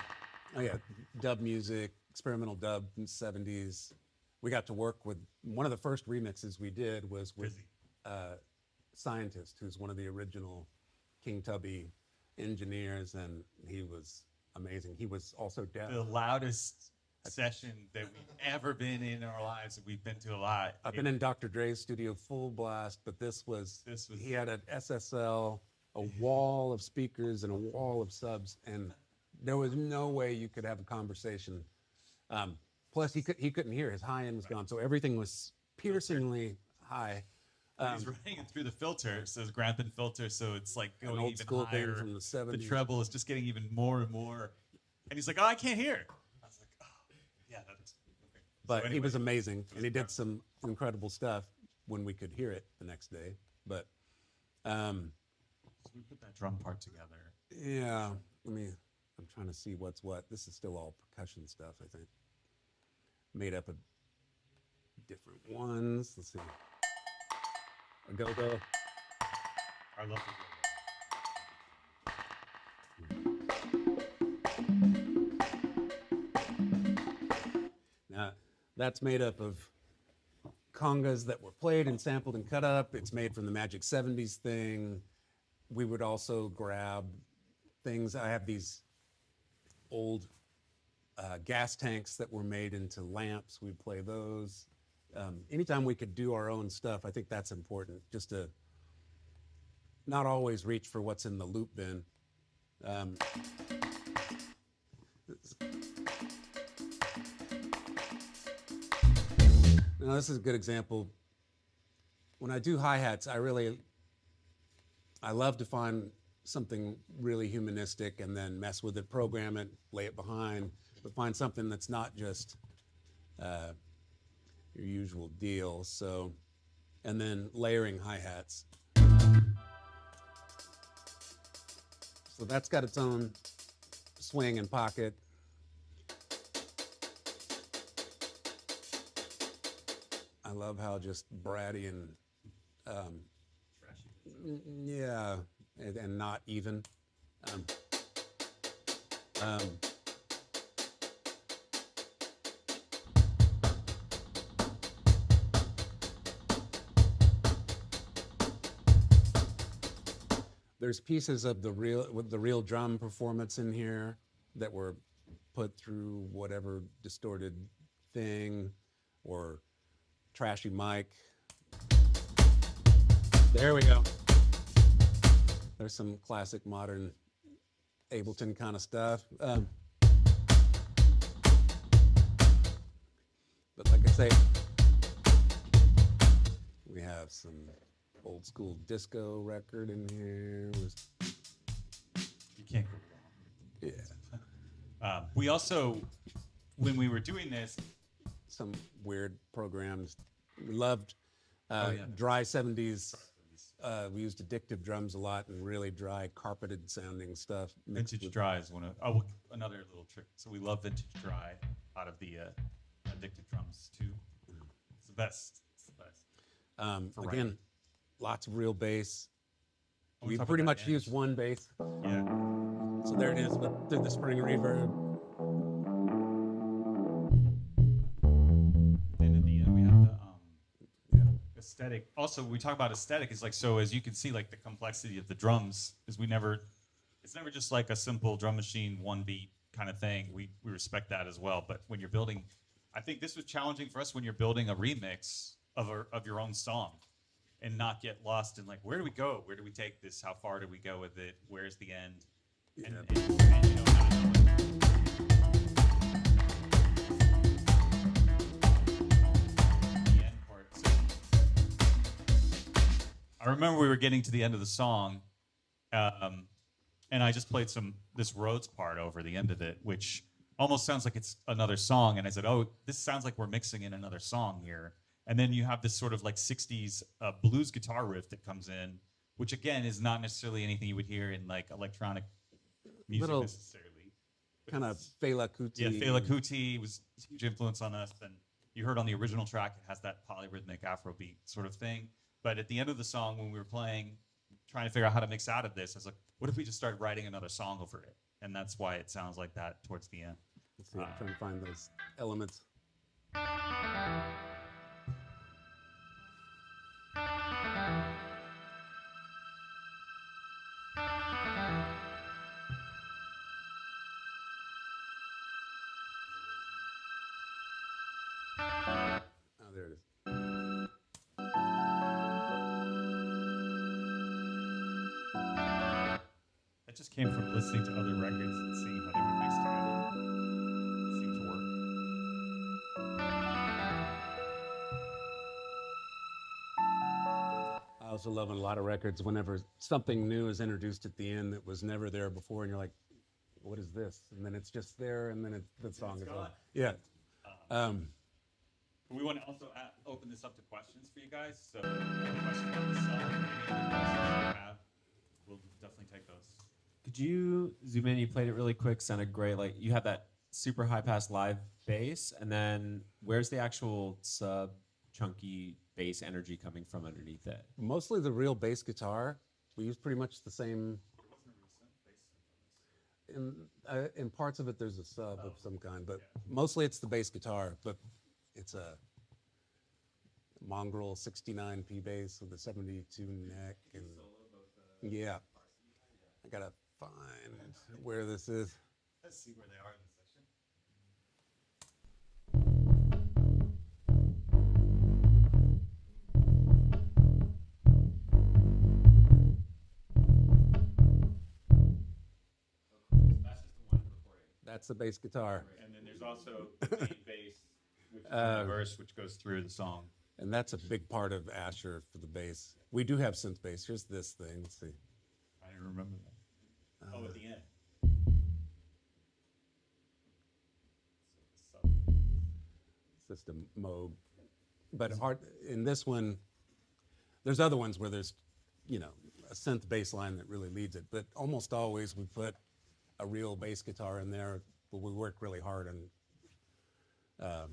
Oh yeah, dub music, experimental dub in the 70s. We got to work with, one of the first remixes we did was with Scientist, who's one of the original King Tubby engineers, and he was amazing. He was also deaf. The loudest session that we've ever been in our lives, that we've been to a lot. I've been in Dr. Dre's studio full blast, but this was he had an SSL, a wall of speakers and a wall of subs, and there was no way you could have a conversation. Plus he couldn't hear, his high end was gone, so everything was piercingly high. He's running it through the filter, so it's Grampen filter, so it's like going old even school thing higher. from the 70s. The treble is just getting even more and more, and he's like, "Oh, I can't hear." I was like, "Oh, yeah, that's." Okay. But So he anyway, was amazing, and he did some incredible stuff when we could hear it the next day. But so we put that drum part together. yeah, I'm trying to see what's what. This is still all percussion stuff, I think. Made up of different ones. Let's see. A go-go. I love Now, that's made up of congas that were played and sampled and cut up. It's made from the Magic 70s thing. We would also grab things. I have these old gas tanks that were made into lamps. We'd play those. Anytime we could do our own stuff, I think that's important, just to not always reach for what's in the loop bin. Now, this is a good example. When I do hi-hats, I love to find something really humanistic and then mess with it, program it, lay it behind, but find something that's not just your usual deal. So, and then layering hi-hats. So that's got its own swing and pocket. I love how just bratty and yeah, and not even. There's pieces of the real drum performance in here that were put through whatever distorted thing or trashy mic. There we go. There's some classic modern Ableton kind of stuff. But like I say, we have some old school disco record in here. You can't go wrong. Yeah. We also, when we were doing this, Some weird programs. We loved dry 70s We used addictive drums a lot and really dry, carpeted sounding stuff. mixed Vintage with- dry is another little trick. So we love vintage dry out of the addictive drums too. It's the best. It's the best. For Again, writing. lots of real bass. I wanna We talk pretty about that much use edge. one bass. Yeah. So there it is, but through the spring reverb. And at the end we have the Yeah. aesthetic. Also, we talk about aesthetic. It's like, so as you can see, like the complexity of the drums is it's never just like a simple drum machine, one beat kind of thing. We respect that as well. But when you're building, I think this was challenging for us when you're building a remix of your own song and not get lost in like, where do we go? Where do we take this? How far do we go with it? Where's the end? And, Yeah. and, you know, how to know the end part. So, I remember we were getting to the end of the song, and I just played this Rhodes part over the end of it, which almost sounds like it's another song. And I said, "Oh, this sounds like we're mixing in another song here." And then you have this sort of like '60s blues guitar riff that comes in, which again is not necessarily anything you would hear in like electronic music Little necessarily. But Kind of it's- Fela Kuti. yeah, Fela Kuti was a huge influence on us, and you heard on the original track it has that polyrhythmic Afrobeat sort of thing. But at the end of the song, when we were playing, trying to figure out how to mix out of this, I was like, what if we just started writing another song over it? And that's why it sounds like that towards the end. Let's see, I'm trying to find those elements. Oh, there it is. That just came from listening to other records and seeing how they would mix together. It seemed to work. I also love in a lot of records whenever something new is introduced at the end that was never there before, and you're like, "What is this?" And then it's just there, and then the song is on. gone. Yeah. We want to also open this up to questions for you guys. So, if you have questions about the song, any other questions you have, we'll definitely take those. Could you zoom in? You played it really quick. Sounded great. Like you have that super high pass live bass, and then where's the actual sub chunky bass energy coming from underneath it? Mostly the real bass guitar. We use pretty much the same. In parts of it, there's a sub of some kind, but mostly it's the bass guitar. But it's a Mongrel 69P bass with a 72 neck, and yeah, I gotta find where this is. Let's see where they are in the section. That's the bass guitar, And then there's also the main bass, which is the verse, which goes through the song. and that's a big part of ASHRR for the bass. We do have synth bass. Here's this thing. Let's see. I didn't remember that. Oh, at the end. System Moog. But in this one, there's other ones where there's, a synth bass line that really leads it. But almost always we put a real bass guitar in there, but we work really hard and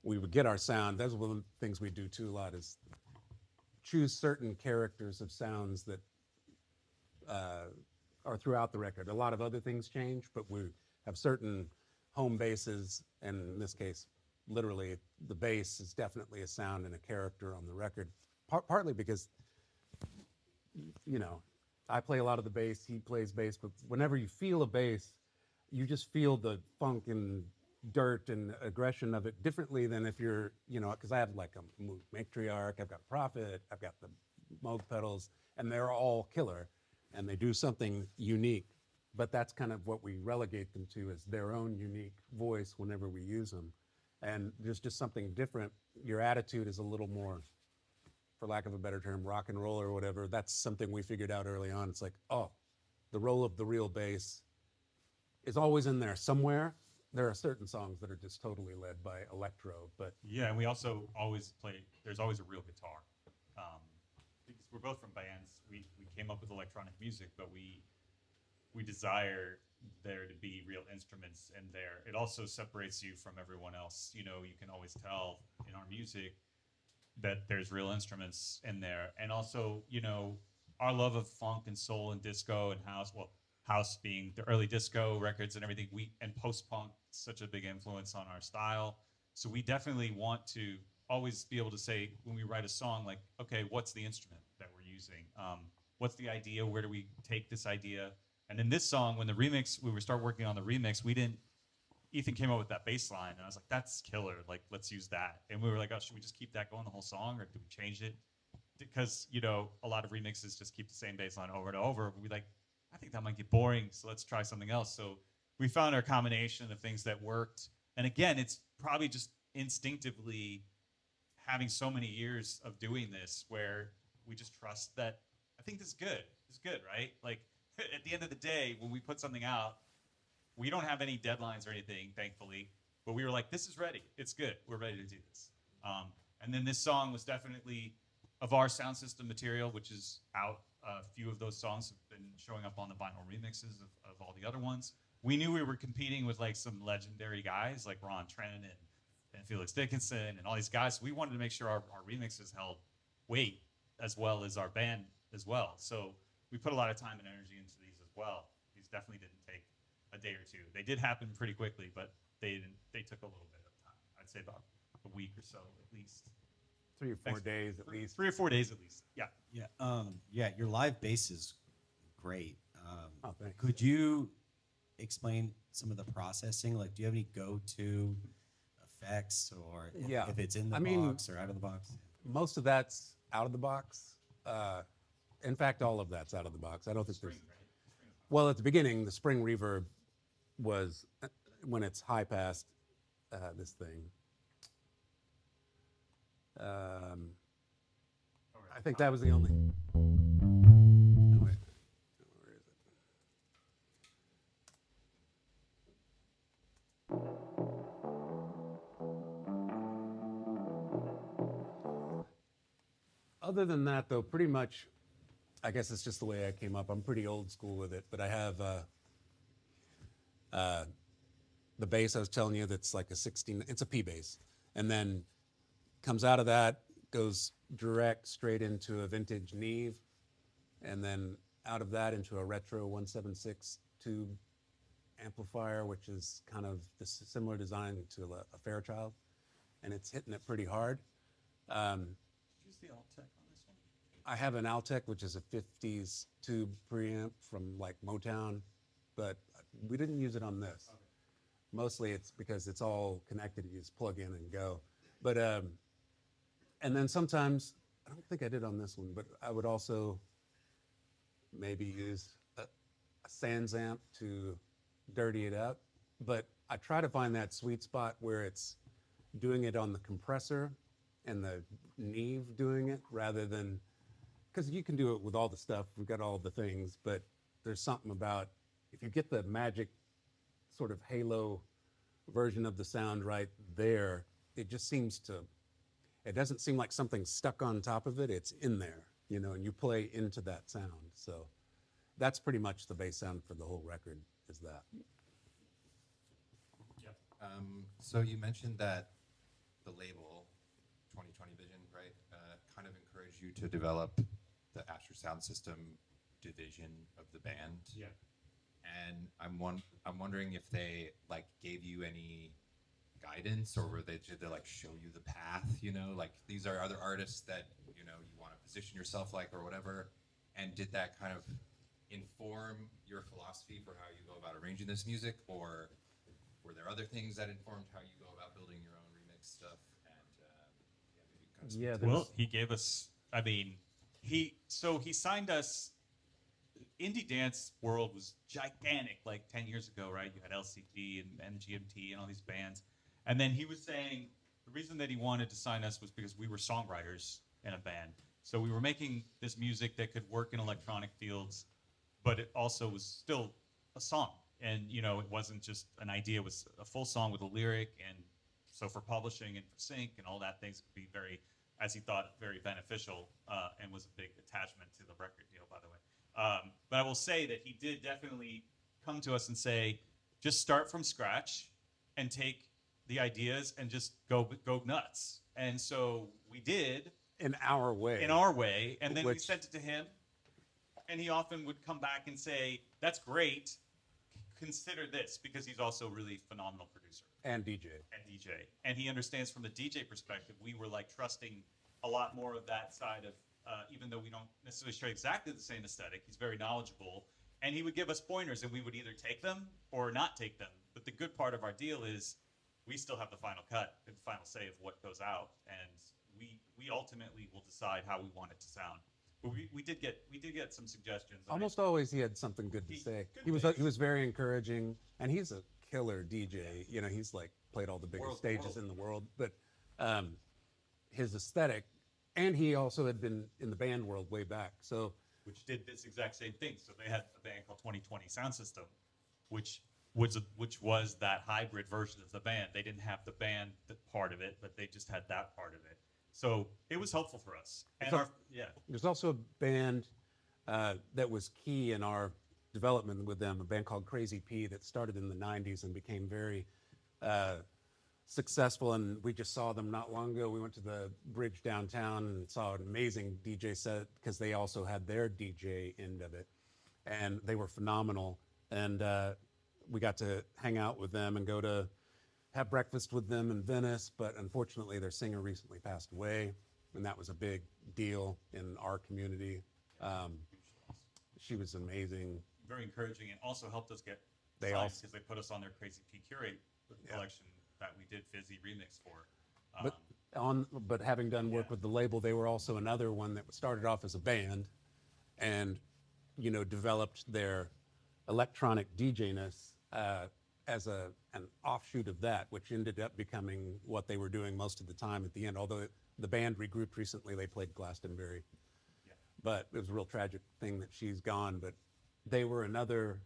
we would get our sound. That's one of the things we do too a lot is choose certain characters of sounds that are throughout the record. A lot of other things change, but we have certain home bases, and in this case, literally, the bass is definitely a sound and a character on the record. Partly because, I play a lot of the bass, he plays bass, but whenever you feel a bass, you just feel the funk and dirt and aggression of it differently than if you're, because I have like a matriarch, I've got Prophet, I've got the Moog pedals, and they're all killer, and they do something unique. But that's kind of what we relegate them to, is their own unique voice whenever we use them. And there's just something different. Your attitude is a little more, for lack of a better term, rock and roll or whatever. That's something we figured out early on. It's like, oh, the role of the real bass is always in there somewhere. There are certain songs that are just totally led by electro, but Yeah, and we also always play, there's always a real guitar. Because we're both from bands. We came up with electronic music, but we desire there to be real instruments in there. It also separates you from everyone else. You know, you can always tell in our music that there's real instruments in there. And also, you know, our love of funk and soul and disco and house, well, house being the early disco records and everything, and post-punk, such a big influence on our style. So we definitely want to always be able to say, when we write a song, like, okay, what's the instrument that we're using? What's the idea? Where do we take this idea? And in this song, when we start working on the remix, Ethan came up with that bass line, and I was like, that's killer. Like, let's use that. And we were like, oh, should we just keep that going the whole song, or do we change it? Because, you know, a lot of remixes just keep the same bass line over and over. But we like, I think that might get boring, so let's try something else. So we found our combination of things that worked. And again, it's probably just instinctively having so many years of doing this where we just trust that, I think this is good. It's good, right? Like, at the end of the day, when we put something out, we don't have any deadlines or anything, thankfully, but we were like, this is ready. It's good. We're ready to do this. And then this song was definitely of our sound system material, which is out. A few of those songs have been showing up on the vinyl remixes of all the other ones. We knew we were competing with like some legendary guys like Ron Trent and Felix Dickinson and all these guys. So we wanted to make sure our remixes held weight as well as our band as well. So we put a lot of time and energy into these as well. These definitely didn't take a day or two. They did happen pretty quickly, but they took a little bit of time. I'd say about a week or so at least. 3 or 4 days at least. 3 or 4 days at least. Yeah. Yeah, your live bass is great. Oh, thanks. Could you explain some of the processing? Like, do you have any go-to effects, or Yeah. if it's in the I mean, box or out of the box? Most of that's out of the box. In fact, all of that's out of the box. I don't think there's. Well, at the beginning, the spring reverb was when it's high past this thing. I think that was the only. Oh, wait. Where is it? Other than that, though, pretty much, I guess it's just the way I came up. I'm pretty old school with it, but I have the bass I was telling you that's like a 16, it's a P bass. And then comes out of that, goes direct straight into a vintage Neve, and then out of that into a retro 176 tube amplifier, which is kind of this similar design to a Fairchild, and it's hitting it pretty hard. Use the Altec on this one. I have an Altec, which is a 50s tube preamp from like Motown, but we didn't use it on this. Okay. Mostly it's because it's all connected. You just plug in and go. But and then sometimes, I don't think I did on this one, but I would also maybe use a Sans amp to dirty it up. But I try to find that sweet spot where it's doing it on the compressor and the Neve doing it rather than, because you can do it with all the stuff, we've got all the things, but there's something about, if you get the magic sort of halo version of the sound right there, it just seems to, it doesn't seem like something's stuck on top of it, it's in there, you know, and you play into that sound. So that's pretty much the bass sound for the whole record, is that. Yep. So you mentioned that the label, 2020 Vision, right, kind of encouraged you to develop the ASHRR Soundsystem division of the band. Yeah. And I'm wondering if they like gave you any guidance, or did they like show you the path, you know, like these are other artists that, you know, you want to position yourself like or whatever, and did that kind of inform your philosophy for how you go about arranging this music, or were there other things that informed how you go about building your own remix stuff? And maybe kind of Well, he gave us, I mean, he signed us. Indie dance world was gigantic like 10 years ago, right? You had LCD and MGMT and all these bands. And then he was saying the reason that he wanted to sign us was because we were songwriters in a band. So we were making this music that could work in electronic fields, but it also was still a song. And, you know, it wasn't just an idea, it was a full song with a lyric. And so for publishing and for sync and all that things, it could be very as he thought very beneficial, and was a big attachment to the record deal, by the way. But I will say that he did definitely come to us and say, just start from scratch and take the ideas and just go nuts. And so we did In our way. and then we Which- sent it to him, and he often would come back and say, that's great, consider this, because he's also a really phenomenal producer And DJ. and he understands from the DJ perspective. We were like trusting a lot more of that side of, even though we don't necessarily share exactly the same aesthetic, he's very knowledgeable, and he would give us pointers, and we would either take them or not take them. But the good part of our deal is we still have the final cut and the final say of what goes out, and we ultimately will decide how we want it to sound. But we did get some suggestions. I mean, Almost always he had something good to say. good He was very encouraging, and he's a killer DJ. You know, he's like played all the biggest stages in the world. But his aesthetic, and he also had been in the band world way back. So which did this exact same thing. So they had a band called 2020 Soundsystem, which was that hybrid version of the band. They didn't have the band part of it, but they just had that part of it. So it was helpful for us. And there's also a band that was key in our development with them, a band called Crazy P that started in the 90s and became very successful. And we just saw them not long ago. We went to the bridge downtown and saw an amazing DJ set because they also had their DJ end of it. And they were phenomenal. And we got to hang out with them and go to have breakfast with them in Venice, but unfortunately their singer recently passed away, and that was a big deal in our community. She was amazing. very encouraging, and also helped us get They signed also- because they put us on their Crazy P Curate collection that we did Fizzy remix for. But having done work Yeah. with the label, they were also another one that started off as a band and, you know, developed their electronic DJ-ness as an offshoot of that, which ended up becoming what they were doing most of the time at the end. Although the band regrouped recently, they played Glastonbury. Yeah. But it was a real tragic thing that she's gone. But they were another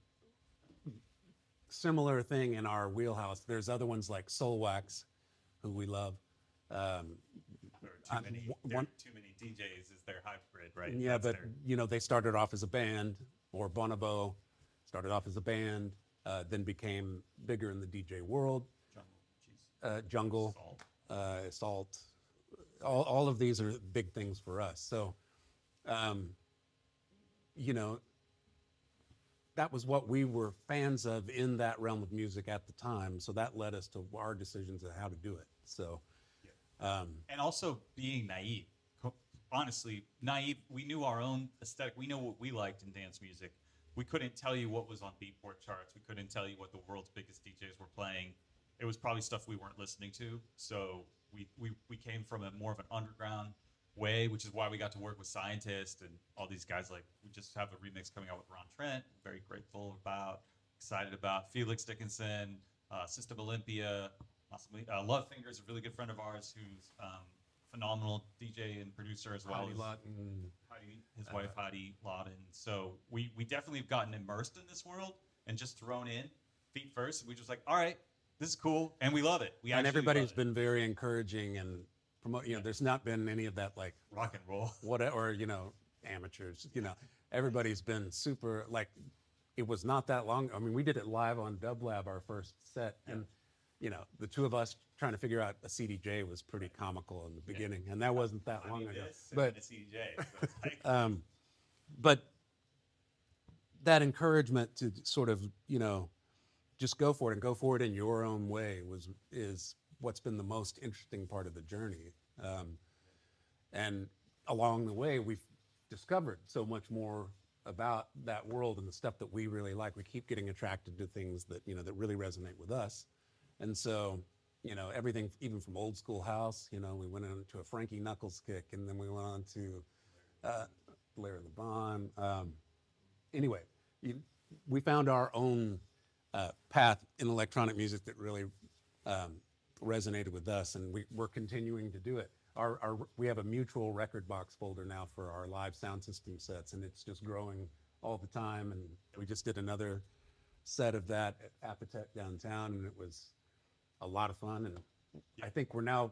similar thing in our wheelhouse. There's other ones like Soul Wax, who we love. There are I'm- too many DJs is their hybrid, right? Yeah, That's but you know, they started off as a band, or Bonobo started off as a band, then became bigger in the DJ world. Jungle, Salt. Salt, all of these are big things for us. So, you know, that was what we were fans of in that realm of music at the time. So that led us to our decisions of how to do it. So, And also being naive. Honestly, naive. We knew our own aesthetic. We know what we liked in dance music. We couldn't tell you what was on Beatport charts. We couldn't tell you what the world's biggest DJs were playing. It was probably stuff we weren't listening to. So we came from a more of an underground way, which is why we got to work with Scientist and all these guys. Like, we just have a remix coming out with Ron Trent. Very grateful about, excited about Felix Dickinson, System Olympia. Love Finger is a really good friend of ours who's phenomenal DJ and producer as well Heidi as Lawton, his wife Heidi Lawton. So we definitely have gotten immersed in this world and just thrown in feet first. And we just like, all right, this is cool, and we love it. We and actually everybody's love it. been very encouraging and promote. You know, there's not been any of that like rock and roll. whatever, or, you know, amateurs. You know, everybody's been super. Like, it was not that long. I mean, we did it live on Dublab, our first set, and you know, the two of us trying to figure out a CDJ was pretty comical in the beginning, and that wasn't that long ago. But a CJ. So it's like, but that encouragement to sort of, you know, just go for it and go for it in your own way is what's been the most interesting part of the journey. And along the way, we've discovered so much more about that world and the stuff that we really like. We keep getting attracted to things that, you know, that really resonate with us. And so, you know, everything, even from old school house, you know, we went into a Frankie Knuckles kick, and then we went on to Blair the Bond. Anyway, we found our own path in electronic music that really resonated with us, and we're continuing to do it. We have a mutual record box folder now for our live sound system sets, and it's just growing all the time. And we just did another set of that at Appetite downtown, and it was a lot of fun. And I think we're now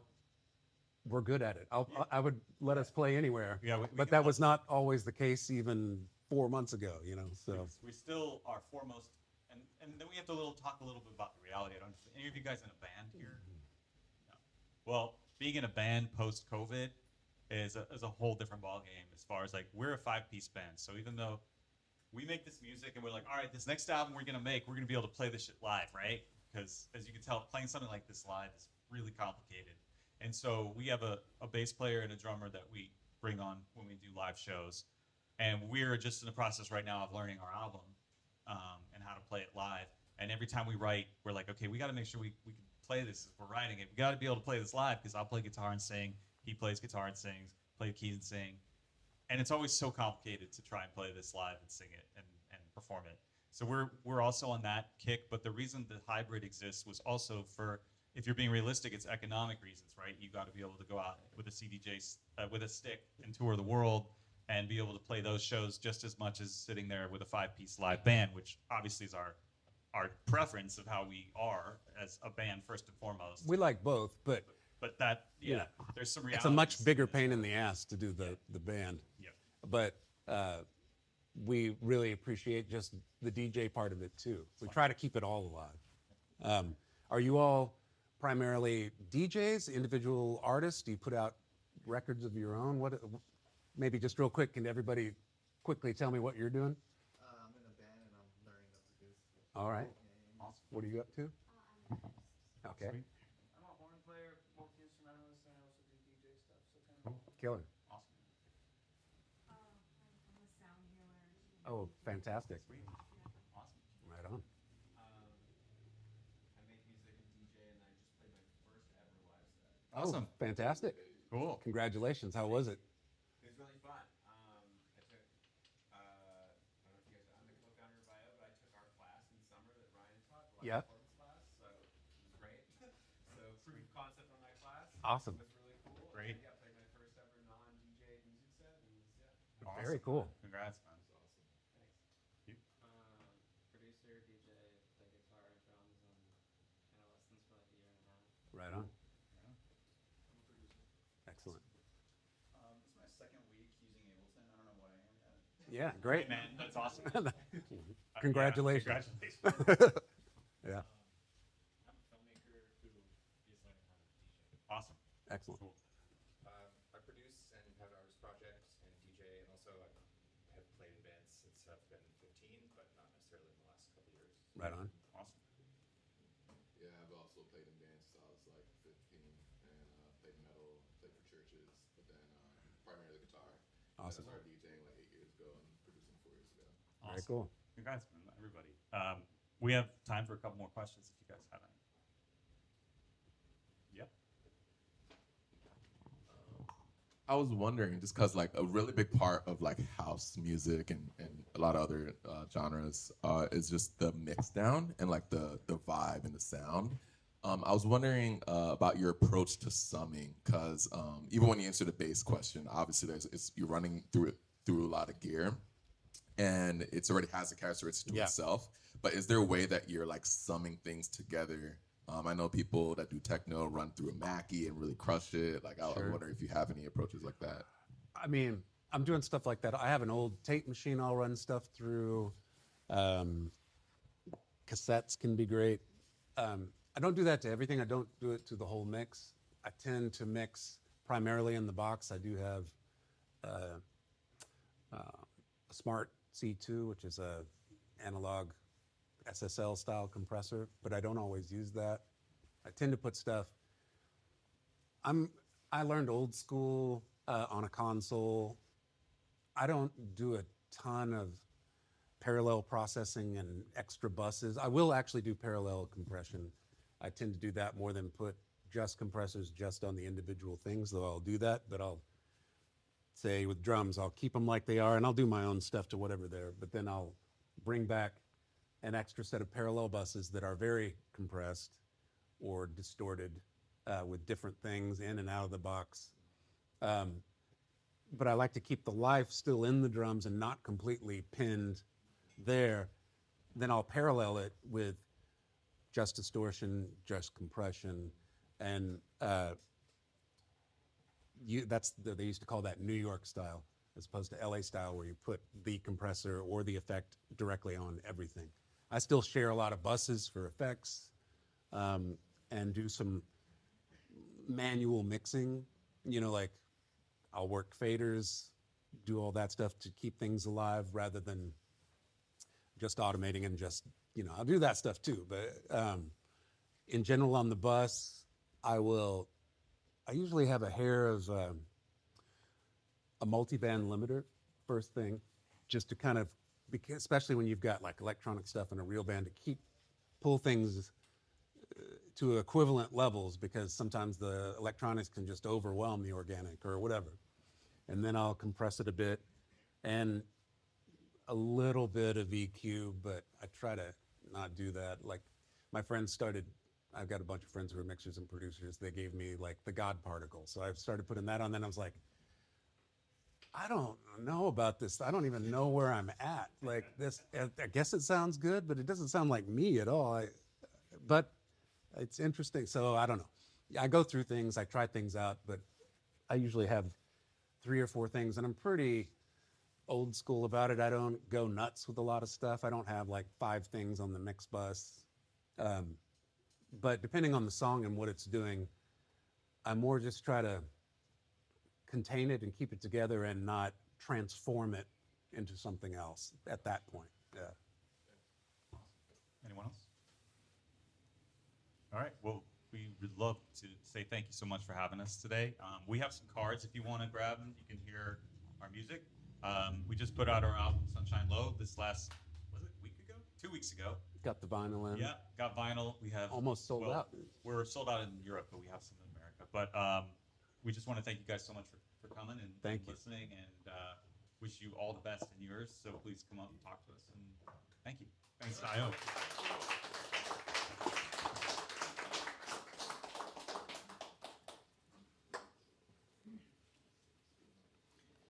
we're good at it. I would let us play anywhere. Yeah, we but can that was not always the case even 4 months ago, you know, so. We still are foremost, and then we have to talk a little bit about the reality. I don't. Any of you guys in a band here? No. Well, being in a band post COVID is a whole different ballgame as far as like we're a 5-piece band. So even though we make this music and we're like, all right, this next album we're gonna be able to play this shit live, right? Because as you can tell, playing something like this live is really complicated. And so we have a bass player and a drummer that we bring on when we do live shows. And we're just in the process right now of learning our album and how to play it live. And every time we write, we're like, okay, we got to make sure we can play this if we're writing it. We got to be able to play this live because I'll play guitar and sing. He plays guitar and sings, play keys and sing. And it's always so complicated to try and play this live and sing it and perform it. So we're also on that kick. But the reason the hybrid exists was also for, if you're being realistic, it's economic reasons, right? You got to be able to go out with a CDJ, with a stick and tour the world and be able to play those shows just as much as sitting there with a 5-piece live band, which obviously is our preference of how we are as a band first and foremost. We like both, but that, you know, there's some reality. it's a much bigger pain in the ass to do the band. Yeah. But we really appreciate just the DJ part of it too. We try to keep it all alive. Are you all primarily DJs, individual artists? Do you put out records of your own? What? Maybe just real quick, can everybody quickly tell me what you're doing? I'm in a band and I'm learning to produce. All right. Awesome. What are you up to? Okay. Sweet. I'm a horn player, multi-instrumentalist, and I also do DJ stuff. So kind of Killer. Awesome. I'm a sound healer. Oh, fantastic. Sweet. Awesome. Right on. I make music and DJ, and I just played my first ever live set. Awesome. Oh, fantastic. Cool. Congratulations. How was it? It was really fun. I took, I don't know if you guys, I'm the co-founder of Bio, but I took our class in summer that Ryan taught, the live Yeah. performance class, so it was great. So proof of concept on that class. Awesome. It was really cool. Great. And, yeah, played my first ever non-DJ music set, and it was, Awesome. Very cool. Congrats, man. awesome. Thanks. You? producer, DJ, play guitar and drums, and kind of lessons for like a year and a half. Right on. I'm a producer. Excellent. This is my second week using Ableton. I don't know what I am yet. Yeah, great. Hey, man, that's awesome. Congratulations. Yeah, congratulations. Yeah, I'm a filmmaker who is learning how to DJ. Awesome. excellent. Cool. I produce and have an artist project and DJ, and also I have played in bands since I've been 15, but not necessarily in the last couple years. Right on. Awesome. Yeah, I've also played in bands since I was like 15 and played metal, played for churches, but then primarily guitar. Awesome. I started DJing like 8 years ago and producing 4 years ago. Very Awesome. cool. Congrats, man, everybody. We have time for a couple more questions if you guys have any. Yep. I was wondering, just because like a really big part of like house music and a lot of other genres is just the mix down and like the vibe and the sound. I was wondering about your approach to summing, because even when you answer the bass question, obviously you're running through a lot of gear, and it's already has a characteristic to Yeah. itself. But is there a way that you're like summing things together? I know people that do techno run through a Mackie and really crush it. Like, I Sure. wonder if you have any approaches like that. I mean, I'm doing stuff like that. I have an old tape machine I'll run stuff through. Cassettes can be great. I don't do that to everything. I don't do it to the whole mix. I tend to mix primarily in the box. I do have a Smart C2, which is a analog SSL style compressor, but I don't always use that. I tend to put stuff. I learned old school on a console. I don't do a ton of parallel processing and extra buses. I will actually do parallel compression. I tend to do that more than put just compressors just on the individual things, though I'll do that, but I'll say with drums, I'll keep them like they are and I'll do my own stuff to whatever they're, but then I'll bring back an extra set of parallel buses that are very compressed or distorted with different things in and out of the box. But I like to keep the life still in the drums and not completely pinned there. Then I'll parallel it with just distortion, just compression, and they used to call that New York style, as opposed to LA style, where you put the compressor or the effect directly on everything. I still share a lot of buses for effects, and do some manual mixing. Like I'll work faders, do all that stuff to keep things alive rather than just automating and just, I'll do that stuff too. But in general, on the bus, I usually have a hair of a multi-band limiter first thing, just to kind of, because especially when you've got like electronic stuff in a real band, to pull things to equivalent levels, because sometimes the electronics can just overwhelm the organic or whatever. And then I'll compress it a bit and a little bit of EQ, but I try to not do that. Like my friends I've got a bunch of friends who are mixers and producers. They gave me like the God particle. So I've started putting that on. Then I was like, I don't know about this. I don't even know where I'm at. Like this, I guess it sounds good, but it doesn't sound like me at all. But it's interesting. So I don't know. I go through things, I try things out, but I usually have 3 or 4 things, and I'm pretty old school about it. I don't go nuts with a lot of stuff. I don't have like 5 things on the mix bus. But depending on the song and what it's doing, I more just try to contain it and keep it together and not transform it into something else at that point. Yeah. Anyone else? All right. Well, we would love to say thank you so much for having us today. We have some cards if you want to grab them. You can hear our music. We just put out our album Sunshine Low this last, was it a week ago? 2 weeks ago. Got the vinyl in. Yeah, got vinyl. We have Almost sold out. We're sold out in Europe, but we have some in America. But we just want to thank you guys so much for coming and Thank you. listening, and wish you all the best in yours. So please come up and talk to us. And thank you. Thanks, IO.